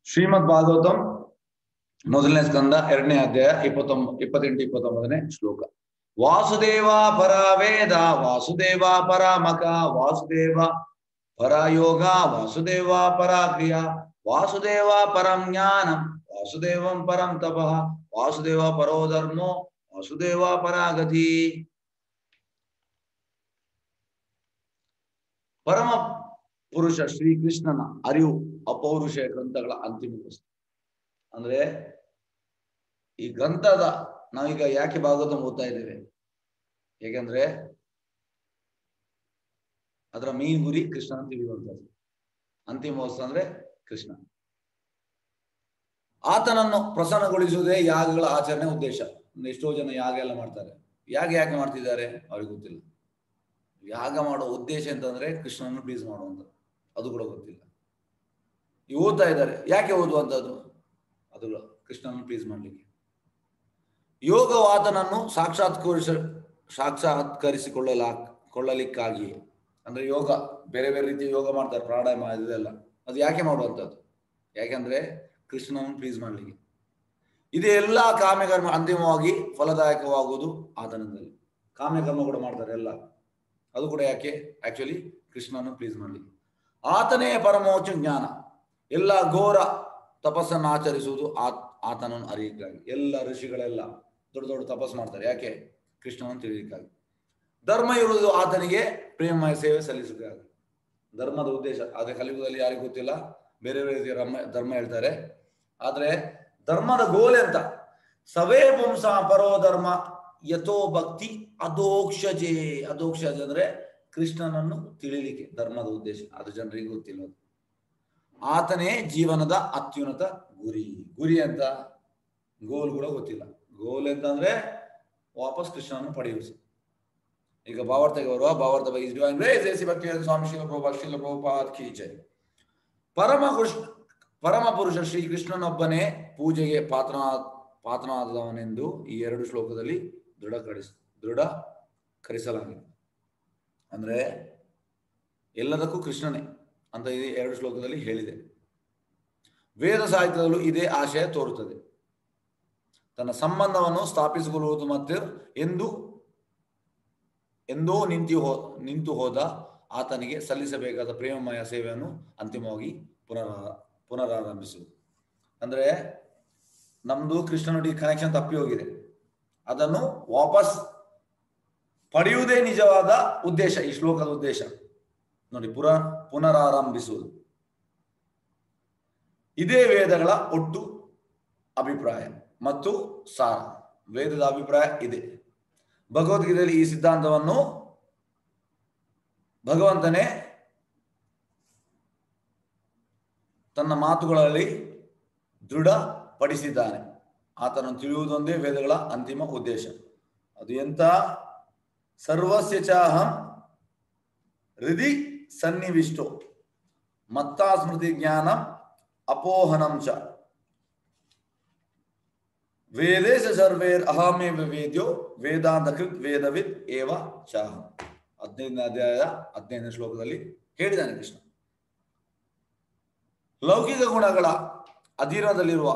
ಶ್ರೀಮದ್ ಭಾಗವತಂ ಮೊದಲನೇ ಸ್ಕಂದ 2ನೇ ಅಧ್ಯಾಯ 28-29ನೇ ಶ್ಲೋಕ. ವಾಸುದೇವ ಪರ ವೇದ, ವಾಸುದೇವ ಪರ ಮಕ, ವಾಸುದೇವ ಪರ ಯೋಗ, ವಾಸುದೇವ ಪರ ಕ್ರಿಯಾ, ವಾಸುದೇವ ಪರಂ ಜ್ಞಾನಂ, ವಾಸುದೇವಂ ಪರಂ ತಪಃ, ವಾಸುದೇವ ಪರೋ ಧರ್ಮೋ, ವಾಸುದೇವ ಪರಾಗತಿ. ಪರಮ ಪುರುಷ ಶ್ರೀಕೃಷ್ಣನ ಅರಿವು ಅಪೌರುಷ ಗ್ರಂಥಗಳ ಅಂತಿಮ ಪುಸ್ತಕ. ಅಂದ್ರೆ ಈ ಗ್ರಂಥದ ನಾವೀಗ ಯಾಕೆ ಭಾಗವತ ಓದ್ತಾ ಇದ್ದೇವೆ? ಹೇಗೆಂದ್ರೆ ಅದರ ಮೇನ್ ಗುರಿ ಕೃಷ್ಣನ ತಿಳಿಯುವಂಥದ್ದು. ಅಂತಿಮ ವಸ್ತು ಅಂದ್ರೆ ಕೃಷ್ಣ. ಆತನನ್ನು ಪ್ರಸನ್ನಗೊಳಿಸುವುದೇ ಯಾಗಗಳ ಆಚರಣೆ ಉದ್ದೇಶ. ಎಷ್ಟೋ ಜನ ಯಾಗ ಎಲ್ಲ ಮಾಡ್ತಾರೆ. ಯಾಕೆ ಮಾಡ್ತಿದ್ದಾರೆ ಅವ್ರಿಗೆ ಗೊತ್ತಿಲ್ಲ. ಯಾಗ ಮಾಡೋ ಉದ್ದೇಶ ಅಂತಂದ್ರೆ ಕೃಷ್ಣನನ್ನು ಪ್ಲೀಸ್ ಮಾಡುವಂಥದ್ದು, ಅದು ಕೂಡ ಗೊತ್ತಿಲ್ಲ. ಓದ್ತಾ ಇದ್ದಾರೆ. ಯಾಕೆ ಓದುವಂಥದ್ದು? ಅದು ಕೃಷ್ಣನನ್ನು ಪ್ಲೀಸ್ ಮಾಡಲಿಕ್ಕೆ. ಯೋಗವಾತನನ್ನು ಸಾಕ್ಷಾತ್ಕರಿಸಿಕೊಳ್ಳಲಿಕ್ಕಾಗಿಯೇ. ಅಂದ್ರೆ ಯೋಗ ಬೇರೆ ಬೇರೆ ರೀತಿಯ ಯೋಗ ಮಾಡ್ತಾರೆ, ಪ್ರಾಣಾಯಾಮ ಇದೆಲ್ಲ. ಅದು ಯಾಕೆ ಮಾಡುವಂಥದ್ದು? ಯಾಕೆಂದ್ರೆ ಕೃಷ್ಣನನ್ನು ಪ್ಲೀಸ್ ಮಾಡಲಿಕ್ಕೆ. ಇದೇ ಎಲ್ಲ ಕಾಮ್ಯಕರ್ಮ ಅಂತಿಮವಾಗಿ ಫಲದಾಯಕವಾಗುವುದು ಆತನದಲ್ಲಿ. ಕಾಮ್ಯಕರ್ಮ ಕೂಡ ಮಾಡ್ತಾರೆ ಎಲ್ಲ, ಅದು ಕೂಡ ಯಾಕೆ? ಆಕ್ಚುಲಿ ಕೃಷ್ಣನನ್ನು ಪ್ಲೀಸ್ ಮಾಡಲಿಕ್ಕೆ. ಆತನೇ ಪರಮೋಚ್ಚ ಜ್ಞಾನ. ಎಲ್ಲ ಘೋರ ತಪಸ್ಸನ್ನು ಆಚರಿಸುವುದು ಆತನನ್ನು ಅರಿಯಕ್ಕಾಗಿ. ಎಲ್ಲ ಋಷಿಗಳೆಲ್ಲ ದೊಡ್ಡ ದೊಡ್ಡ ತಪಸ್ಸು ಮಾಡ್ತಾರೆ. ಯಾಕೆ? ಕೃಷ್ಣನನ್ನು ತಿಳಿಯಲಿಕ್ಕಾಗಿ. ಧರ್ಮ ಇರುವುದು ಆತನಿಗೆ ಪ್ರೇಮಮಯ ಸೇವೆ ಸಲ್ಲಿಸಬೇಕಾಗಿ. ಧರ್ಮದ ಉದ್ದೇಶ ಆದ್ರೆ ಕಲಿಯುಗದಲ್ಲಿ ಯಾರಿಗೂ ಗೊತ್ತಿಲ್ಲ, ಬೇರೆ ಬೇರೆ ರೀತಿಯ ಧರ್ಮ ಹೇಳ್ತಾರೆ. ಆದ್ರೆ ಧರ್ಮದ ಗೋಲ್ ಎಂತ? ಸವೇ ಪುಂಸ ಪರೋ ಧರ್ಮ ಯಥೋ ಭಕ್ತಿ ಅದೋಕ್ಷಜೆ. ಅದೋಕ್ಷಜ ಅಂದ್ರೆ ಕೃಷ್ಣನನ್ನು ತಿಳಿಲಿಕ್ಕೆ ಧರ್ಮದ ಉದ್ದೇಶ. ಅದು ಜನರಿಗೆ ಗೊತ್ತಿಲ್ಲ. ಆತನೇ ಜೀವನದ ಅತ್ಯುನ್ನತ ಗುರಿ. ಗುರಿ ಅಂತ ಗೋಲ್ ಕೂಡ ಗೊತ್ತಿಲ್ಲ. ಗೋಲ್ ಅಂತ ಅಂದ್ರೆ ವಾಪಸ್ ಕೃಷ್ಣನನ್ನು ಪಡೆಯುವುದು. ಈಗ ಭಾವಾರ್ಥಕ್ಕೆ ಬರುವ ಭಾವಾರ್ಥ ಸ್ವಾಮಿ ಶ್ರೀಲ ಪ್ರಭುಪಾದ್ ಕಿ ಜೈ. ಪರಮ ಪುರುಷ ಶ್ರೀ ಕೃಷ್ಣನೊಬ್ಬನೇ ಪೂಜೆಗೆ ಪಾತ್ರನಾದವನೆಂದು ಈ 2 ಶ್ಲೋಕದಲ್ಲಿ ದೃಢಕರಿಸಲಾಗಿದೆ. ಅಂದ್ರೆ ಎಲ್ಲದಕ್ಕೂ ಕೃಷ್ಣನೇ ಅಂತ ಈ 2 ಶ್ಲೋಕದಲ್ಲಿ ಹೇಳಿದೆ. ವೇದ ಸಾಹಿತ್ಯದಲ್ಲೂ ಇದೇ ಆಶಯ ತೋರುತ್ತದೆ. ತನ್ನ ಸಂಬಂಧವನ್ನು ಸ್ಥಾಪಿಸಿಕೊಳ್ಳುವುದು ಮತ್ತು ಎಂದೋ ನಿಂತು ಹೋದ ಆತನಿಗೆ ಸಲ್ಲಿಸಬೇಕಾದ ಪ್ರೇಮಮಯ ಸೇವೆಯನ್ನು ಅಂತಿಮವಾಗಿ ಪುನರಾರಂಭಿಸುವುದು. ಅಂದ್ರೆ ನಮ್ದು ಕೃಷ್ಣನೊಟ್ಟಿಗೆ ಕನೆಕ್ಷನ್ ತಪ್ಪಿ ಹೋಗಿದೆ, ಅದನ್ನು ವಾಪಸ್ ಪಡೆಯುವುದೇ ನಿಜವಾದ ಉದ್ದೇಶ. ಈ ಶ್ಲೋಕದ ಉದ್ದೇಶ ನೋಡಿ, ಪುನರಾರಂಭಿಸುವುದು. ಇದೇ ವೇದಗಳ ಒಟ್ಟು ಅಭಿಪ್ರಾಯ ಮತ್ತು ಸಾರ. ವೇದದ ಅಭಿಪ್ರಾಯ ಇದೆ. ಭಗವದ್ಗೀತೆಯಲ್ಲಿ ಈ ಸಿದ್ಧಾಂತವನ್ನು ಭಗವಂತನೇ ತನ್ನ ಮಾತುಗಳಲ್ಲಿ ದೃಢಪಡಿಸಿದ್ದಾನೆ. ಆತನನ್ನು ತಿಳಿಯುವುದೊಂದೇ ವೇದಗಳ ಅಂತಿಮ ಉದ್ದೇಶ. ಅದು ಎಂತ? ಸರ್ವಸ್ಯ ಚಾಹಂ ಹೃದಿ ಸನ್ನಿವಿಷ್ಟೋ ಮತ್ತಾ ಸ್ಮೃತಿ ಜ್ಞಾನಂ ಅಪೋಹನಂ ಚ ವೇದೇಶ ಸರ್ವೇರ್ ಅಹಮೇವ ವೇದ್ಯೋ ವೇದಾಂತ ಕೃತ್ ವೇದವಿದ್ ಏವ ಚಾಹಂ. 15ನೇ ಅಧ್ಯಾಯ 15ನೇ ಶ್ಲೋಕದಲ್ಲಿ ಹೇಳಿದ್ದಾನೆ ಕೃಷ್ಣ. ಲೌಕಿಕ ಗುಣಗಳ ಅಧೀನದಲ್ಲಿರುವ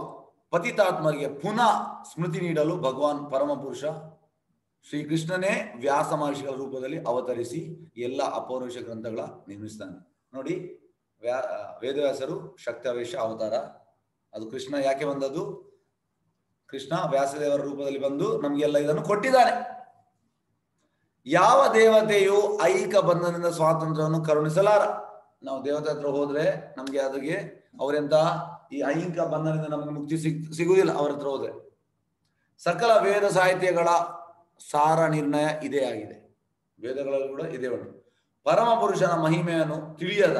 ಪತಿತಾತ್ಮರಿಗೆ ಪುನಃ ಸ್ಮೃತಿ ನೀಡಲು ಭಗವಾನ್ ಪರಮಪುರುಷ ಶ್ರೀಕೃಷ್ಣನೇ ವ್ಯಾಸ ಮಹರ್ಷಿಗಳ ರೂಪದಲ್ಲಿ ಅವತರಿಸಿ ಎಲ್ಲ ಅಪೌರುಷ ಗ್ರಂಥಗಳ ನಿರ್ಮಿಸ್ತಾನೆ. ನೋಡಿ, ವೇದವ್ಯಾಸರು ಶಕ್ತಾವೇಶ ಅವತಾರ. ಅದು ಕೃಷ್ಣ ಯಾಕೆ ಬಂದದ್ದು? ಕೃಷ್ಣ ವ್ಯಾಸದೇವರ ರೂಪದಲ್ಲಿ ಬಂದು ನಮಗೆಲ್ಲ ಇದನ್ನು ಕೊಟ್ಟಿದ್ದಾನೆ. ಯಾವ ದೇವತೆಯು ಐಹಿಕ ಬಂಧನದಿಂದ ಸ್ವಾತಂತ್ರ್ಯವನ್ನು ಕರುಣಿಸಲಾರ. ನಾವು ದೇವತೆ ಹತ್ರ ಹೋದ್ರೆ ನಮ್ಗೆ ಅದಕ್ಕೆ ಅವರೆಂತ ಈ ಐಹಿಕ ಬಂಧನದಿಂದ ನಮಗೆ ಮುಕ್ತಿ ಸಿಗುವುದಿಲ್ಲ ಅವರ ಹತ್ರ ಹೋದ್ರೆ. ಸಕಲ ವೇದ ಸಾಹಿತ್ಯಗಳ ಸಾರ ನಿರ್ಣಯ ಇದೇ ಆಗಿದೆ. ವೇದಗಳಲ್ಲಿ ಕೂಡ ಇದೇ ಉಂಟು. ಪರಮ ಪುರುಷನ ಮಹಿಮೆಯನ್ನು ತಿಳಿಯದ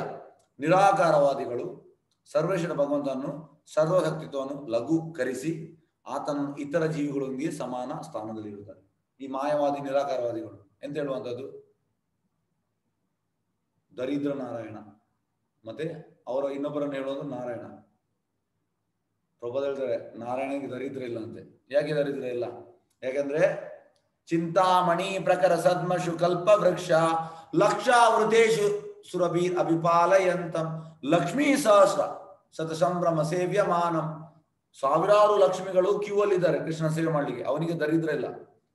ನಿರಾಕಾರವಾದಿಗಳು ಸರ್ವೇಶ್ವರ ಭಗವಂತನನ್ನು ಸರ್ವಶಕ್ತಿತ್ವವನ್ನು ಲಘೂಕರಿಸಿ ಆತನನ್ನು ಇತರ ಜೀವಿಗಳೊಂದಿಗೆ ಸಮಾನ ಸ್ಥಾನದಲ್ಲಿ ಇರುತ್ತಾರೆ. ಈ ಮಾಯವಾದಿ ನಿರಾಕಾರವಾದಿಗಳು ಎಂತ ಹೇಳುವಂಥದ್ದು? ದರಿದ್ರ ನಾರಾಯಣ. ಮತ್ತೆ ಅವರ ಇನ್ನೊಬ್ಬರನ್ನು ಹೇಳೋದು ನಾರಾಯಣ. ಪ್ರಭುಪಾದ ಹೇಳ್ತಾರೆ ನಾರಾಯಣನಿಗೆ ದರಿದ್ರ ಇಲ್ಲ ಅಂತೆ. ಯಾಕೆ ದರಿದ್ರ ಇಲ್ಲ? ಯಾಕಂದ್ರೆ ಚಿಂತಾಮಣಿ ಪ್ರಕರ ಸದ್ಮಶು ಕಲ್ಪ ವೃಕ್ಷ ಲಕ್ಷಾವೃತೇಶು ಸುರಭೀರ್ ಅಭಿಪಾಲಯಂತಂ ಲಕ್ಷ್ಮೀ ಸಹಸ್ರ ಸತಸಂಭ್ರಮ ಸೇವ್ಯ ಮಾನಂ. ಸಾವಿರಾರು ಲಕ್ಷ್ಮಿಗಳು ಕ್ಯೂ ಅಲ್ಲಿ ಇದ್ದಾರೆ ಕೃಷ್ಣ ಸೇವೆ ಮಾಡ್ಲಿಕ್ಕೆ, ಅವನಿಗೆ ದರಿದ್ರ ಇಲ್ಲ.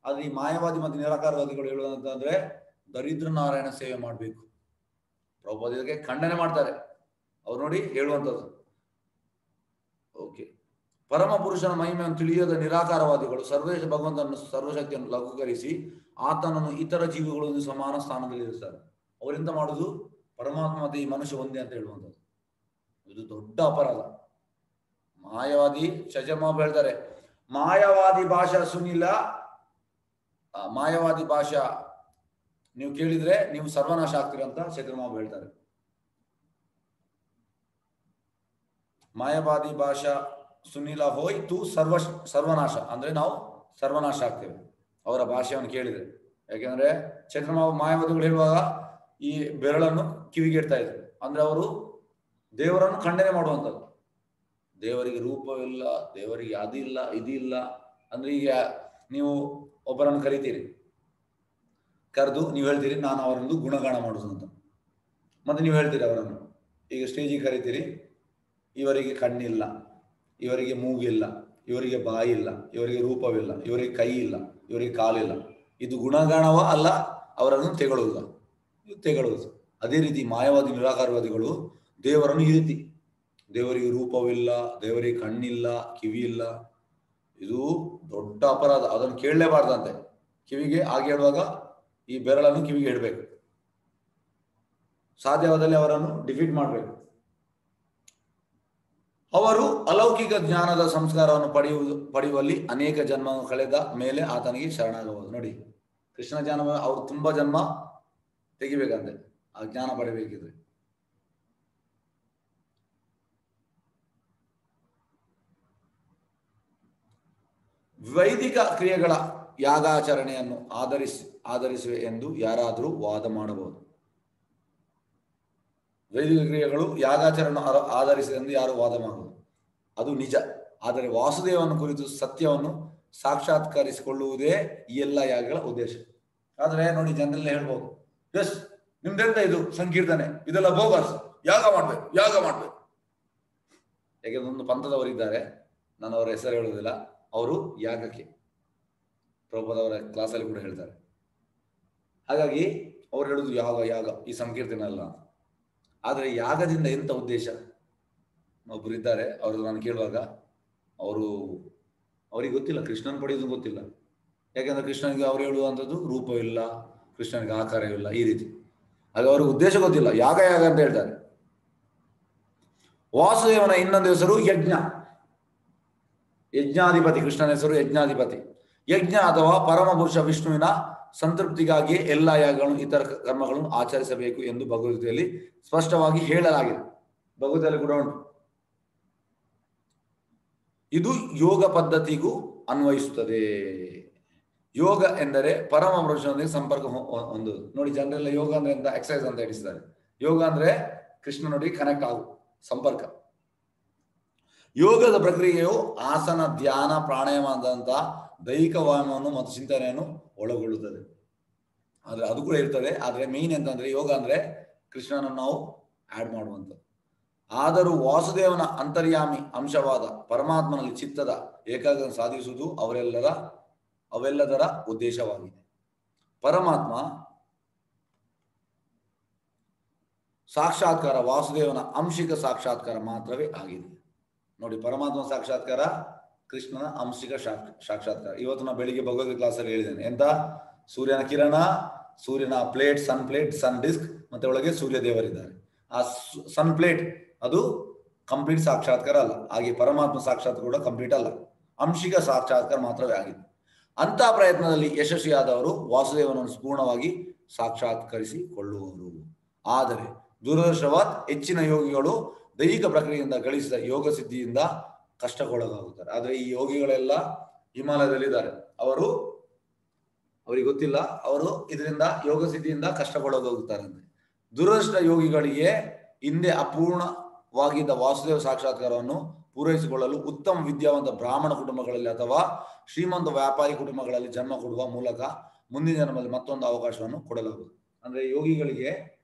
ಆದ್ರೆ ಈ ಮಾಯಾವಾದಿ ಮತ್ತು ನಿರಾಕಾರವಾದಿಗಳು ಹೇಳುವಂತಂದ್ರೆ ದರಿದ್ರ ನಾರಾಯಣ ಸೇವೆ ಮಾಡಬೇಕು. ಪ್ರಭುಪಾದ ಇದಕ್ಕೆ ಖಂಡನೆ ಮಾಡ್ತಾರೆ. ಅವ್ರು ನೋಡಿ ಹೇಳುವಂಥದ್ದು. ಓಕೆ, ಪರಮ ಪುರುಷನ ಮಹಿಮೆಯನ್ನು ತಿಳಿಯದ ನಿರಾಕಾರವಾದಿಗಳು ಸರ್ವೇಶ ಭಗವಂತನನ್ನು ಸರ್ವಶಕ್ತಿಯನ್ನು ಲಘೂಕರಿಸಿ ಆತನನ್ನು ಇತರ ಜೀವಿಗಳನ್ನು ಸಮಾನ ಸ್ಥಾನದಲ್ಲಿ ಇರಿಸ್ತಾರೆ. ಅವರಿಂದ ಮಾಡುದು ಪರಮಾತ್ಮ ಮತ್ತೆ ಈ ಮನುಷ್ಯ ಒಂದೇ ಅಂತ ಹೇಳುವಂಥದ್ದು. ಇದು ದೊಡ್ಡ ಅಪರಾಧ. ಮಾಯಾವಾದಿ ಶಜಮಾಬ್ ಹೇಳ್ತಾರೆ, ಮಾಯಾವಾದಿ ಭಾಷಾ ಸುನಿಲ, ಮಾಯಾವಾದಿ ಭಾಷಾ ನೀವು ಕೇಳಿದ್ರೆ ನೀವು ಸರ್ವನಾಶ ಆಗ್ತೀರ ಅಂತ ಶಜಮಾಬ್ ಹೇಳ್ತಾರೆ. ಮಾಯಾವಾದಿ ಭಾಷಾ ಸುನಿಲ ಹೋಯ್ ತು ಸರ್ವನಾಶ ಅಂದ್ರೆ ನಾವು ಸರ್ವನಾಶ ಆಗ್ತೇವೆ ಅವರ ಭಾಷೆಯನ್ನು ಕೇಳಿದ್ರೆ. ಯಾಕೆಂದ್ರೆ ಚಂದ್ರಮಾವು ಮಾಯಾವಾದಿಗಳು ಹೇಳುವಾಗ ಈ ಬೆರಳನ್ನು ಕಿವಿಗೆ ಇಡ್ತಾ ಇದ್ರು. ಅಂದ್ರೆ ಅವರು ದೇವರನ್ನು ಖಂಡನೆ ಮಾಡುವಂಥದ್ದು. ದೇವರಿಗೆ ರೂಪವಿಲ್ಲ, ದೇವರಿಗೆ ಅದಿಲ್ಲ ಇದಿಲ್ಲ. ಅಂದ್ರೆ ಈಗ ನೀವು ಒಬ್ಬರನ್ನು ಕರಿತೀರಿ, ಕರೆದು ನೀವು ಹೇಳ್ತೀರಿ ನಾನು ಅವರನ್ನು ಗುಣಗಾನ ಮಾಡುದು ಅಂತ. ಮತ್ತೆ ನೀವು ಹೇಳ್ತೀರಿ ಅವರನ್ನು, ಈಗ ಸ್ಟೇಜಿಗೆ ಕರಿತೀರಿ, ಇವರಿಗೆ ಕಣ್ಣಿಲ್ಲ, ಇವರಿಗೆ ಮೂಗಿಲ್ಲ, ಇವರಿಗೆ ಬಾಯಿ ಇಲ್ಲ, ಇವರಿಗೆ ರೂಪವಿಲ್ಲ, ಇವರಿಗೆ ಕೈ ಇಲ್ಲ, ಇವರಿಗೆ ಕಾಲಿಲ್ಲ. ಇದು ಗುಣಗಾನವ ಅಲ್ಲ, ಅವರನ್ನು ತೆಗೊಳ್ಳುವುದ? ಇದು ತೆಗೊಳ್ಳುವುದು. ಅದೇ ರೀತಿ ಮಾಯಾವಾದಿ ನಿರಾಕಾರವಾದಿಗಳು ದೇವರನ್ನು ಈ ರೀತಿ, ದೇವರಿಗೆ ರೂಪವಿಲ್ಲ, ದೇವರಿಗೆ ಕಣ್ಣಿಲ್ಲ, ಕಿವಿ ಇಲ್ಲ. ಇದು ದೊಡ್ಡ ಅಪರಾಧ. ಅದನ್ನು ಕೇಳಲೇಬಾರ್ದಂತೆ. ಕಿವಿಗೆ ಹಾಗೆ ಹೇಳುವಾಗ ಈ ಬೆರಳನ್ನು ಕಿವಿಗೆ ಇಡಬೇಕು. ಸಾಧ್ಯವಾದಲ್ಲಿ ಅವರನ್ನು ಡಿಫೀಟ್ ಮಾಡಬೇಕು. ಅವರು ಅಲೌಕಿಕ ಜ್ಞಾನದ ಸಂಸ್ಕಾರವನ್ನು ಪಡೆಯುವಲ್ಲಿ ಅನೇಕ ಜನ್ಮ ಕಳೆದ ಮೇಲೆ ಆತನಿಗೆ ಶರಣಾಗಬಹುದು. ನೋಡಿ, ಕೃಷ್ಣ ಜನ್ಮ ಅವರು ತುಂಬಾ ಜನ್ಮ ತೆಗಿಬೇಕಂತೆ ಆ ಜ್ಞಾನ ಪಡಿಬೇಕಿದ್ರೆ. ವೈದಿಕ ಕ್ರಿಯೆಗಳ ಯಾಗಾಚರಣೆಯನ್ನು ಆಧರಿಸಿವೆ ಎಂದು ಯಾರಾದರೂ ವಾದ ಮಾಡಬಹುದು. ವೈದಿಕ ಕ್ರಿಯೆಗಳು ಯಾಗಾಚರಣೆ ಆಧರಿಸಿದೆ ಎಂದು ಯಾರು ವಾದ ಮಾಡಬಹುದು, ಅದು ನಿಜ. ಆದರೆ ವಾಸುದೇವನ ಕುರಿತು ಸತ್ಯವನ್ನು ಸಾಕ್ಷಾತ್ಕರಿಸಿಕೊಳ್ಳುವುದೇ ಈ ಎಲ್ಲ ಯಾಗಗಳ ಉದ್ದೇಶ. ಆದ್ರೆ ನೋಡಿ, ಜನರೆಲ್ಲ ಹೇಳ್ಬೋದು, ಎಸ್ ನಿಮ್ದೆಂತ ಇದು ಸಂಕೀರ್ತನೆ, ಇದೆಲ್ಲ ಬೋಗಸ್, ಯಾಗ ಮಾಡ್ಬೇಕು. ಯಾಕೆಂದ್ರೆ ಒಂದು ಪಂಥದವರಿದ್ದಾರೆ, ನಾನು ಅವರ ಹೆಸರು ಹೇಳುವುದಿಲ್ಲ, ಅವರು ಯಾಗಕ್ಕೆ ಪ್ರಭುಪಾದವರ ಕ್ಲಾಸಲ್ಲಿ ಕೂಡ ಹೇಳ್ತಾರೆ. ಹಾಗಾಗಿ ಅವ್ರು ಹೇಳುದು ಯಾಗ ಈ ಸಂಕೀರ್ತನೆ ಅಲ್ಲ. ಆದರೆ ಯಾಗದಿಂದ ಎಂತ ಉದ್ದೇಶ? ಒಬ್ಬರು ಇದ್ದಾರೆ, ಅವರು ನಾನು ಕೇಳುವಾಗ ಅವರಿಗೆ ಗೊತ್ತಿಲ್ಲ, ಕೃಷ್ಣನ್ ಪಡೆಯೋದು ಗೊತ್ತಿಲ್ಲ. ಯಾಕೆಂದ್ರೆ ಕೃಷ್ಣನಿಗೆ ಅವ್ರು ಹೇಳುವಂಥದ್ದು ರೂಪವಿಲ್ಲ, ಕೃಷ್ಣನಿಗೆ ಆಕಾರವಿಲ್ಲ, ಈ ರೀತಿ. ಅದು ಅವ್ರಿಗೆ ಉದ್ದೇಶ ಗೊತ್ತಿಲ್ಲ. ಯಾಗ ಅಂತ ಹೇಳ್ತಾರೆ. ವಾಸುದೇವನ ಇನ್ನೊಂದು ಹೆಸರು ಯಜ್ಞಾಧಿಪತಿ. ಕೃಷ್ಣನ ಹೆಸರು ಯಜ್ಞಾಧಿಪತಿ. ಯಜ್ಞ ಅಥವಾ ಪರಮ ಪುರುಷ ವಿಷ್ಣುವಿನ ಸಂತೃಪ್ತಿಗಾಗಿ ಎಲ್ಲ ಯಾಗಗಳನ್ನು ಇತರ ಕರ್ಮಗಳನ್ನು ಆಚರಿಸಬೇಕು ಎಂದು ಭಗವದ್ಗೀತೆಯಲ್ಲಿ ಸ್ಪಷ್ಟವಾಗಿ ಹೇಳಲಾಗಿದೆ. ಭಗವದ್ಗೀತೆಯಲ್ಲಿ ಕೂಡ ಉಂಟು. ಇದು ಯೋಗ ಪದ್ಧತಿಗೂ ಅನ್ವಯಿಸುತ್ತದೆ. ಯೋಗ ಎಂದರೆ ಪರಮ ಪುರುಷನೊಂದಿಗೆ ಸಂಪರ್ಕ ಹೊಂದುವುದು. ನೋಡಿ, ಜನರೆಲ್ಲ ಯೋಗ ಅಂದ್ರೆ ಎಂತ ಎಕ್ಸರ್ಸೈಸ್ ಅಂತ ಹೇಳಿಸಿದ್ದಾರೆ. ಯೋಗ ಅಂದ್ರೆ ಕೃಷ್ಣನೊಟ್ಟಿಗೆ ಕನೆಕ್ಟ್ ಆಗು, ಸಂಪರ್ಕ. ಯೋಗದ ಪ್ರಕ್ರಿಯೆಯು ಆಸನ, ಧ್ಯಾನ, ಪ್ರಾಣಾಯಾಮದಂತ ದೈಹಿಕ ವ್ಯಾಯಾಮವನ್ನು ಮತ್ತು ಚಿಂತನೆಯನ್ನು ಒಳಗೊಳ್ಳುತ್ತದೆ. ಆದ್ರೆ ಅದು ಕೂಡ ಇರ್ತದೆ. ಆದ್ರೆ ಮೇನ್ ಎಂತಂದ್ರೆ ಯೋಗ ಅಂದ್ರೆ ಕೃಷ್ಣನನ್ನು ನಾವು ಆಡ್ ಮಾಡುವಂಥದ್ದು. ಆದರೂ ವಾಸುದೇವನ ಅಂತರ್ಯಾಮಿ ಅಂಶವಾದ ಪರಮಾತ್ಮನಲ್ಲಿ ಚಿತ್ತದ ಏಕಾಗ್ರತೆ ಸಾಧಿಸುವುದು ಅವೆಲ್ಲದರ ಉದ್ದೇಶವಾಗಿದೆ. ಪರಮಾತ್ಮ ಸಾಕ್ಷಾತ್ಕಾರ ವಾಸುದೇವನ ಅಂಶಿಕ ಸಾಕ್ಷಾತ್ಕಾರ ಮಾತ್ರವೇ ಆಗಿದೆ. ನೋಡಿ, ಪರಮಾತ್ಮ ಸಾಕ್ಷಾತ್ಕಾರ ಕೃಷ್ಣನ ಅಂಶಿಕ ಸಾಕ್ಷಾತ್ಕಾರ. ಇವತ್ತು ನಾ ಬೆಳಿಗ್ಗೆ ಭಗವದ್ಗೀತೆ ಕ್ಲಾಸಲ್ಲಿ ಹೇಳಿದ್ದೇನೆ. ಎಂತ? ಸೂರ್ಯನ ಕಿರಣ, ಸೂರ್ಯನ ಪ್ಲೇಟ್, ಸನ್ ಡಿಸ್ಕ್, ಮತ್ತೆ ಒಳಗೆ ಸೂರ್ಯ ದೇವರಿದ್ದಾರೆ. ಆ ಸನ್ ಪ್ಲೇಟ್ ಅದು ಕಂಪ್ಲೀಟ್ ಸಾಕ್ಷಾತ್ಕಾರ ಅಲ್ಲ. ಹಾಗೆ ಪರಮಾತ್ಮ ಸಾಕ್ಷಾತ್ಕಾರ ಕೂಡ ಕಂಪ್ಲೀಟ್ ಅಲ್ಲ, ಅಂಶಿಕ ಸಾಕ್ಷಾತ್ಕಾರ ಮಾತ್ರವೇ ಆಗಿದೆ. ಅಂತ ಪ್ರಯತ್ನದಲ್ಲಿ ಯಶಸ್ವಿಯಾದವರು ವಾಸುದೇವನನ್ನು ಪೂರ್ಣವಾಗಿ ಸಾಕ್ಷಾತ್ಕರಿಸಿಕೊಳ್ಳುವರು. ಆದರೆ ದುರದೃಷ್ಟವತ್ ಹೆಚ್ಚಿನ ಯೋಗಿಗಳು ದೈಹಿಕ ಪ್ರಕ್ರಿಯೆಯಿಂದ ಗಳಿಸಿದ ಯೋಗ ಸಿದ್ಧಿಯಿಂದ ಕಷ್ಟಕ್ಕೊಳಗಾಗುತ್ತಾರೆ. ಆದ್ರೆ ಈ ಯೋಗಿಗಳೆಲ್ಲ ಹಿಮಾಲಯದಲ್ಲಿದ್ದಾರೆ, ಅವರಿಗೆ ಗೊತ್ತಿಲ್ಲ, ಅವರು ಇದರಿಂದ ಯೋಗ ಸಿದ್ಧಿಯಿಂದ ಕಷ್ಟಕ್ಕೊಳಗಾಗುತ್ತಾರಂತೆ. ದುರದೃಷ್ಟ ಯೋಗಿಗಳಿಗೆ ಹಿಂದೆ ಅಪೂರ್ಣವಾಗಿದ್ದ ವಾಸುದೇವ ಸಾಕ್ಷಾತ್ಕಾರವನ್ನು ಪೂರೈಸಿಕೊಳ್ಳಲು ಉತ್ತಮ ವಿದ್ಯಾವಂತ ಬ್ರಾಹ್ಮಣ ಕುಟುಂಬಗಳಲ್ಲಿ ಅಥವಾ ಶ್ರೀಮಂತ ವ್ಯಾಪಾರಿ ಕುಟುಂಬಗಳಲ್ಲಿ ಜನ್ಮ ಕೊಡುವ ಮೂಲಕ ಮುಂದಿನ ಜನ್ಮದಲ್ಲಿ ಮತ್ತೊಂದು ಅವಕಾಶವನ್ನು ಕೊಡಲಾಗುವುದು. ಅಂದ್ರೆ ಯೋಗಿಗಳಿಗೆ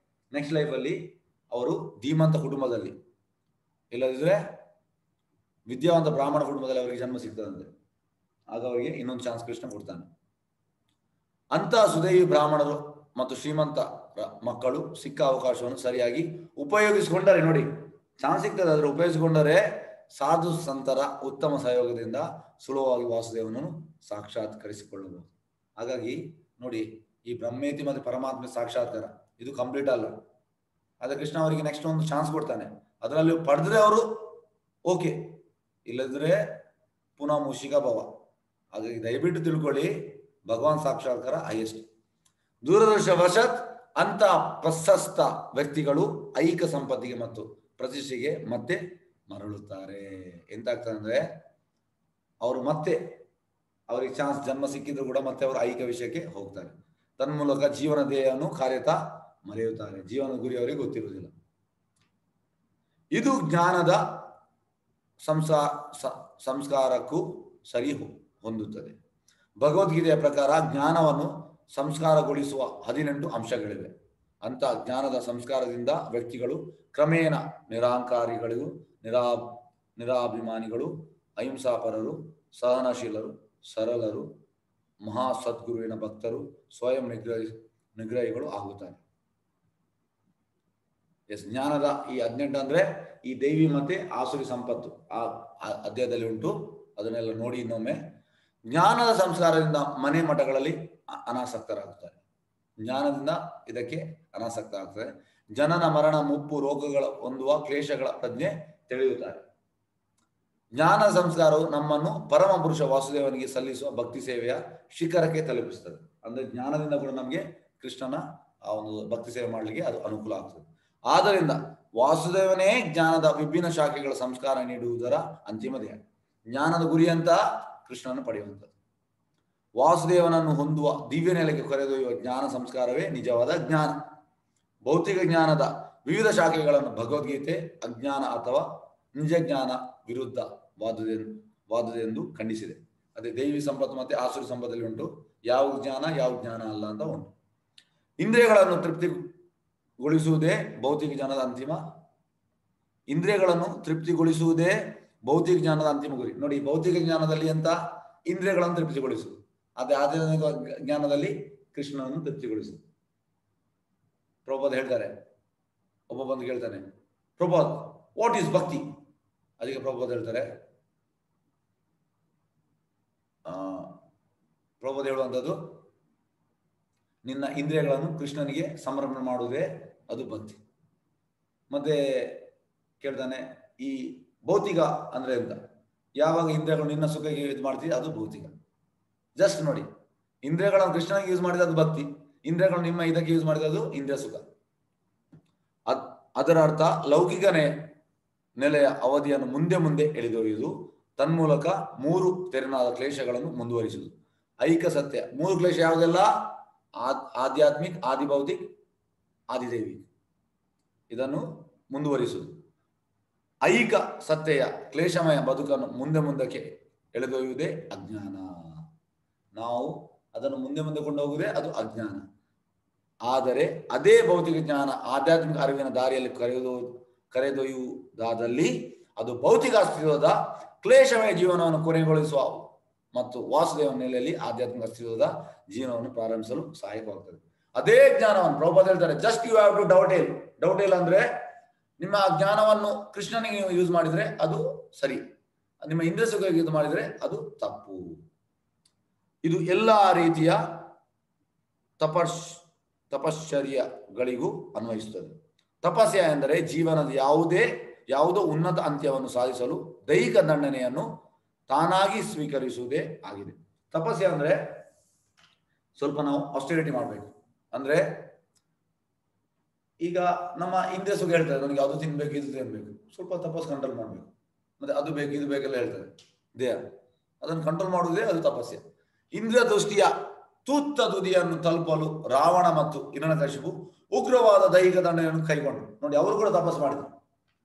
ನೆಕ್ಸ್ಟ್ ಲೈಫ್ ಅಲ್ಲಿ ಅವರು ಧೀಮಂತ ಕುಟುಂಬದಲ್ಲಿ ಇಲ್ಲದಿದ್ರೆ ವಿದ್ಯಾವಂತ ಬ್ರಾಹ್ಮಣ ಕುಟುಂಬದಲ್ಲಿ ಅವರಿಗೆ ಜನ್ಮ ಸಿಗ್ತದಂತೆ, ಆಗ ಅವರಿಗೆ ಇನ್ನೊಂದು ಚಾನ್ಸ್ ಕೃಷ್ಣ ಕೊಡ್ತಾನೆ. ಅಂತ ಸುದೈವಿ ಬ್ರಾಹ್ಮಣರು ಮತ್ತು ಶ್ರೀಮಂತ ಮಕ್ಕಳು ಸಿಕ್ಕ ಅವಕಾಶವನ್ನು ಸರಿಯಾಗಿ ಉಪಯೋಗಿಸಿಕೊಂಡರೆ, ನೋಡಿ ಚಾನ್ಸ್ ಸಿಗ್ತದೆ, ಆದರೆ ಉಪಯೋಗಿಸಿಕೊಂಡರೆ ಸಾಧು ಸಂತರ ಉತ್ತಮ ಸಹಯೋಗದಿಂದ ಸುಲಭವಾಗಿ ವಾಸುದೇವನನ್ನು ಸಾಕ್ಷಾತ್ಕರಿಸಿಕೊಳ್ಳಬಹುದು. ಹಾಗಾಗಿ ನೋಡಿ, ಈ ಬ್ರಹ್ಮೇತಿ ಮತ್ತು ಪರಮಾತ್ಮ ಸಾಕ್ಷಾತ್ಕಾರ ಇದು ಕಂಪ್ಲೀಟ್ ಅಲ್ಲ. ಆದರೆ ಕೃಷ್ಣ ಅವರಿಗೆ ನೆಕ್ಸ್ಟ್ ಒಂದು ಚಾನ್ಸ್ ಕೊಡ್ತಾನೆ. ಅದರಲ್ಲಿ ಪಡೆದ್ರೆ ಅವರು ಓಕೆ, ಇಲ್ಲದ್ರೆ ಪುನಃ ಮುಷಿಕ ಭವ. ಹಾಗಾಗಿ ದಯವಿಟ್ಟು ತಿಳ್ಕೊಳ್ಳಿ, ಭಗವಾನ್ ಸಾಕ್ಷಾತ್ಕಾರ ಹೈಯೆಸ್ಟ್. ದೂರದರ್ಶವಶತ್ ಅಂತ ಪ್ರಶಸ್ತ ವ್ಯಕ್ತಿಗಳು ಐಕ ಸಂಪತ್ತಿಗೆ ಮತ್ತು ಪ್ರತಿಷ್ಠೆಗೆ ಮತ್ತೆ ಮರಳುತ್ತಾರೆ. ಎಂತಾಗ್ತದೆ ಅಂದ್ರೆ, ಅವರು ಮತ್ತೆ ಅವರಿಗೆ ಚಾನ್ಸ್ ಜನ್ಮ ಸಿಕ್ಕಿದ್ರು ಕೂಡ ಮತ್ತೆ ಅವರು ಐಕ ವಿಷಯಕ್ಕೆ ಹೋಗ್ತಾರೆ. ತನ್ಮೂಲಕ ಜೀವನ ಧ್ಯೇಯವನ್ನು ಕಾರ್ಯತ ಮರೆಯುತ್ತಾರೆ. ಜೀವನ ಗುರಿ ಅವರಿಗೆ ಗೊತ್ತಿರುವುದಿಲ್ಲ. ಇದು ಜ್ಞಾನದ ಸಂಸ್ಕಾರಕ್ಕೂ ಸರಿ ಹೊಂದುತ್ತದೆ. ಭಗವದ್ಗೀತೆಯ ಪ್ರಕಾರ ಜ್ಞಾನವನ್ನು ಸಂಸ್ಕಾರಗೊಳಿಸುವ 18 ಅಂಶಗಳಿವೆ. ಅಂತ ಜ್ಞಾನದ ಸಂಸ್ಕಾರದಿಂದ ವ್ಯಕ್ತಿಗಳು ಕ್ರಮೇಣ ನಿರಾಂಕಾರಿಗಳು, ನಿರಾಭಿಮಾನಿಗಳು, ಅಹಿಂಸಾಪರರು, ಸಹನಶೀಲರು, ಸರಳರು, ಮಹಾ ಸದ್ಗುರುವಿನ ಭಕ್ತರು, ಸ್ವಯಂ ನಿಗ್ರಹಿಗಳು ಆಗುತ್ತಾರೆ. ಜ್ಞಾನದ ಈ 18 ಅಂದ್ರೆ ಈ ದೈವಿ ಮತ್ತೆ ಆಸುರಿ ಸಂಪತ್ತು ಆ ಅಧ್ಯಾಯದಲ್ಲಿ ಉಂಟು. ಅದನ್ನೆಲ್ಲ ನೋಡಿ ಇನ್ನೊಮ್ಮೆ. ಜ್ಞಾನದ ಸಂಸ್ಕಾರದಿಂದ ಮನೆ ಮಠಗಳಲ್ಲಿ ಅನಾಸಕ್ತರಾಗುತ್ತಾರೆ. ಜ್ಞಾನದಿಂದ ಇದಕ್ಕೆ ಅನಾಸಕ್ತ ಆಗ್ತದೆ. ಜನನ ಮರಣ ಮುಪ್ಪು ರೋಗಗಳ ಹೊಂದುವ ಕ್ಲೇಶಗಳ ಪ್ರಜ್ಞೆ ತಿಳಿಯುತ್ತಾರೆ. ಜ್ಞಾನ ಸಂಸ್ಕಾರವು ನಮ್ಮನ್ನು ಪರಮ ಪುರುಷ ವಾಸುದೇವನಿಗೆ ಸಲ್ಲಿಸುವ ಭಕ್ತಿ ಸೇವೆಯ ಶಿಖರಕ್ಕೆ ತಲುಪಿಸ್ತದೆ. ಅಂದ್ರೆ ಜ್ಞಾನದಿಂದ ಕೂಡ ನಮಗೆ ಕೃಷ್ಣನ ಆ ಒಂದು ಭಕ್ತಿ ಸೇವೆ ಮಾಡಲಿಕ್ಕೆ ಅದು ಅನುಕೂಲ ಆಗ್ತದೆ. ಆದ್ದರಿಂದ ವಾಸುದೇವನೇ ಜ್ಞಾನದ ವಿಭಿನ್ನ ಶಾಖೆಗಳ ಸಂಸ್ಕಾರ ನೀಡುವುದರ ಅಂತಿಮ ಧ್ಯೇಯ. ಜ್ಞಾನದ ಗುರಿ ಅಂತ ಕೃಷ್ಣನ ಪಡೆಯುವಂಥದ್ದು. ವಾಸುದೇವನನ್ನು ಹೊಂದುವ ದಿವ್ಯ ನೆಲೆಗೆ ಕರೆದೊಯ್ಯುವ ಜ್ಞಾನ ಸಂಸ್ಕಾರವೇ ನಿಜವಾದ ಜ್ಞಾನ. ಭೌತಿಕ ಜ್ಞಾನದ ವಿವಿಧ ಶಾಖೆಗಳನ್ನು ಭಗವದ್ಗೀತೆ ಅಜ್ಞಾನ ಅಥವಾ ನಿಜ ಜ್ಞಾನ ವಿರುದ್ಧ ವಾದುದೆಂದು ಖಂಡಿಸಿದೆ. ಅದೇ ದೈವಿ ಸಂಪತ್ತು ಮತ್ತೆ ಆಸುರಿ ಸಂಪತ್ತಲ್ಲಿ ಉಂಟು, ಯಾವ ಜ್ಞಾನ ಅಲ್ಲ ಅಂತ ಉಂಟು. ಇಂದ್ರಿಯಗಳನ್ನು ತೃಪ್ತಿಗೊಳಿಸುವುದೇ ಭೌತಿಕ ಜ್ಞಾನದ ಅಂತಿಮ ತೃಪ್ತಿಗೊಳಿಸುವುದೇ ಭೌತಿಕ ಜ್ಞಾನದ ಅಂತಿಮ ಗುರಿ. ನೋಡಿ, ಭೌತಿಕ ಜ್ಞಾನದಲ್ಲಿ ಅಂತ ಇಂದ್ರಿಯಗಳನ್ನು ತೃಪ್ತಿಗೊಳಿಸುವುದು, ಅದೇ ಆಧ್ಯಾತ್ಮಿಕ ಜ್ಞಾನದಲ್ಲಿ ಕೃಷ್ಣನನ್ನು ತೃಪ್ತಿಗೊಳಿಸುವುದು. ಪ್ರಭುಪಾದ ಹೇಳ್ತಾರೆ, ಒಬ್ಬ ಬಂದು ಕೇಳ್ತಾನೆ, ಪ್ರಭುಪಾದ ವಾಟ್ ಈಸ್ ಭಕ್ತಿ? ಅದಕ್ಕೆ ಪ್ರಭುಪಾದ ಹೇಳ್ತಾರೆ, ಪ್ರಭುಪಾದ ಹೇಳುವಂಥದ್ದು, ನಿನ್ನ ಇಂದ್ರಿಯಗಳನ್ನು ಕೃಷ್ಣನಿಗೆ ಸಮರ್ಪಣೆ ಮಾಡುವುದೇ ಅದು ಭಕ್ತಿ. ಮತ್ತೆ ಕೇಳ್ತಾನೆ, ಈ ಭೌತಿಕ ಅಂದ್ರೆ ಎಂತ? ಯಾವಾಗ ಇಂದ್ರಿಯಗಳು ನಿನ್ನ ಸುಖಕ್ಕೆ ಯೂಸ್ ಮಾಡ್ತೀವಿ ಅದು ಭೌತಿಕ. ಜಸ್ಟ್ ನೋಡಿ, ಇಂದ್ರಿಯಗಳನ್ನು ಕೃಷ್ಣನಿಗೆ ಯೂಸ್ ಮಾಡಿದ ಅದು ಭಕ್ತಿ, ಇಂದ್ರಿಯಗಳು ನಿಮ್ಮ ಇದಕ್ಕೆ ಯೂಸ್ ಮಾಡಿದ ಅದು ಇಂದ್ರಿಯ ಸುಖ. ಅದರ ಅರ್ಥ ಲೌಕಿಕ ನೆಲೆಯ ಅವಧಿಯನ್ನು ಮುಂದೆ ಎಳೆದೊಯ್ಯುವುದು, ತನ್ಮೂಲಕ 3 ತೆರನಾದ ಕ್ಲೇಶಗಳನ್ನು ಮುಂದುವರಿಸುವುದು. ಐಕ ಸತ್ಯ 3 ಕ್ಲೇಶ ಯಾವುದೆಲ್ಲ? ಆಧ್ಯಾತ್ಮಿಕ್, ಆದಿಭೌತಿಕ್, ಆದಿದೈವಿಕ್. ಇದನ್ನು ಮುಂದುವರಿಸುವುದು. ಐಕ ಸತ್ಯೆಯ ಕ್ಲೇಶಮಯ ಬದುಕನ್ನು ಮುಂದಕ್ಕೆ ಎಳೆದೊಯ್ಯುವುದೇ ಅಜ್ಞಾನ. ನಾವು ಅದನ್ನು ಮುಂದೆ ಕೊಂಡೋಗುವುದೇ ಅದು ಅಜ್ಞಾನ. ಆದರೆ ಅದೇ ಭೌತಿಕ ಜ್ಞಾನ ಆಧ್ಯಾತ್ಮಿಕ ಅರಿವಿನ ದಾರಿಯಲ್ಲಿ ಕರೆದೊಯ್ಯುವುದಾದಲ್ಲಿ ಅದು ಭೌತಿಕ ಅಸ್ತಿತ್ವದ ಕ್ಲೇಶಮಯ ಜೀವನವನ್ನು ಕೊನೆಗೊಳಿಸುವ ಮತ್ತು ವಾಸುದೇವ ನೆಲೆಯಲ್ಲಿ ಆಧ್ಯಾತ್ಮಿಕ ಅಸ್ತಿತ್ವದ ಜೀವನವನ್ನು ಪ್ರಾರಂಭಿಸಲು ಸಹಾಯಕವಾಗುತ್ತದೆ. ಅದೇ ಜ್ಞಾನವನ್ನು ಪ್ರಭುಪಾದ ಹೇಳ್ತಾರೆ, just you have to doubt ಇಲ್ಲ ಅಂದ್ರೆ ನಿಮ್ಮ ಜ್ಞಾನವನ್ನು ಕೃಷ್ಣನಿಗೆ ಯೂಸ್ ಮಾಡಿದ್ರೆ ಅದು ಸರಿ, ನಿಮ್ಮ ಇಂದ್ರಿಯ ಸುಖಕ್ಕೆ ಯೂಸ್ ಮಾಡಿದ್ರೆ ಅದು ತಪ್ಪು. ಇದು ಎಲ್ಲ ರೀತಿಯ ತಪಶ್ಚರ್ಯಗಳಿಗೂ ಅನ್ವಯಿಸುತ್ತದೆ. ತಪಸ್ಯ ಎಂದರೆ ಜೀವನದ ಯಾವುದೋ ಉನ್ನತ ಅಂತ್ಯವನ್ನು ಸಾಧಿಸಲು ದೈಹಿಕ ದಂಡನೆಯನ್ನು ತಾನಾಗಿ ಸ್ವೀಕರಿಸುವುದೇ ಆಗಿದೆ. ತಪಸ್ಯ ಅಂದ್ರೆ ಸ್ವಲ್ಪ ನಾವು ಆಸ್ಟೆರಿಟಿ ಮಾಡಬೇಕು. ಅಂದ್ರೆ ಈಗ ನಮ್ಮ ಇಂದ್ರಿಯ ಸುಖ ಹೇಳ್ತಾರೆ, ನನಗೆ ಅದು ತಿನ್ಬೇಕು, ಇದು ತಿನ್ಬೇಕು, ಸ್ವಲ್ಪ ತಪಸ್ ಕಂಟ್ರೋಲ್ ಮಾಡ್ಬೇಕು. ಮತ್ತೆ ಅದು ಬೇಕು ಇದು ಬೇಕೆಲ್ಲ ಹೇಳ್ತಾರೆ ದೇಹ, ಅದನ್ನು ಕಂಟ್ರೋಲ್ ಮಾಡುವುದೇ ಅದು ತಪಸ್ಯ. ಇಂದ್ರಿಯ ದೃಷ್ಟಿಯ ತೂತ್ತ ತುದಿಯನ್ನು ತಲುಪಲು ರಾವಣ ಮತ್ತು ಹಿರಣ್ಯಕಶಿಪು ಉಗ್ರವಾದ ದೈಹಿಕ ದಂಡನೆಯನ್ನು ಕೈಗೊಂಡು ನೋಡಿ, ಅವರು ಕೂಡ ತಪಸ್ಸು ಮಾಡಿದ್ರು.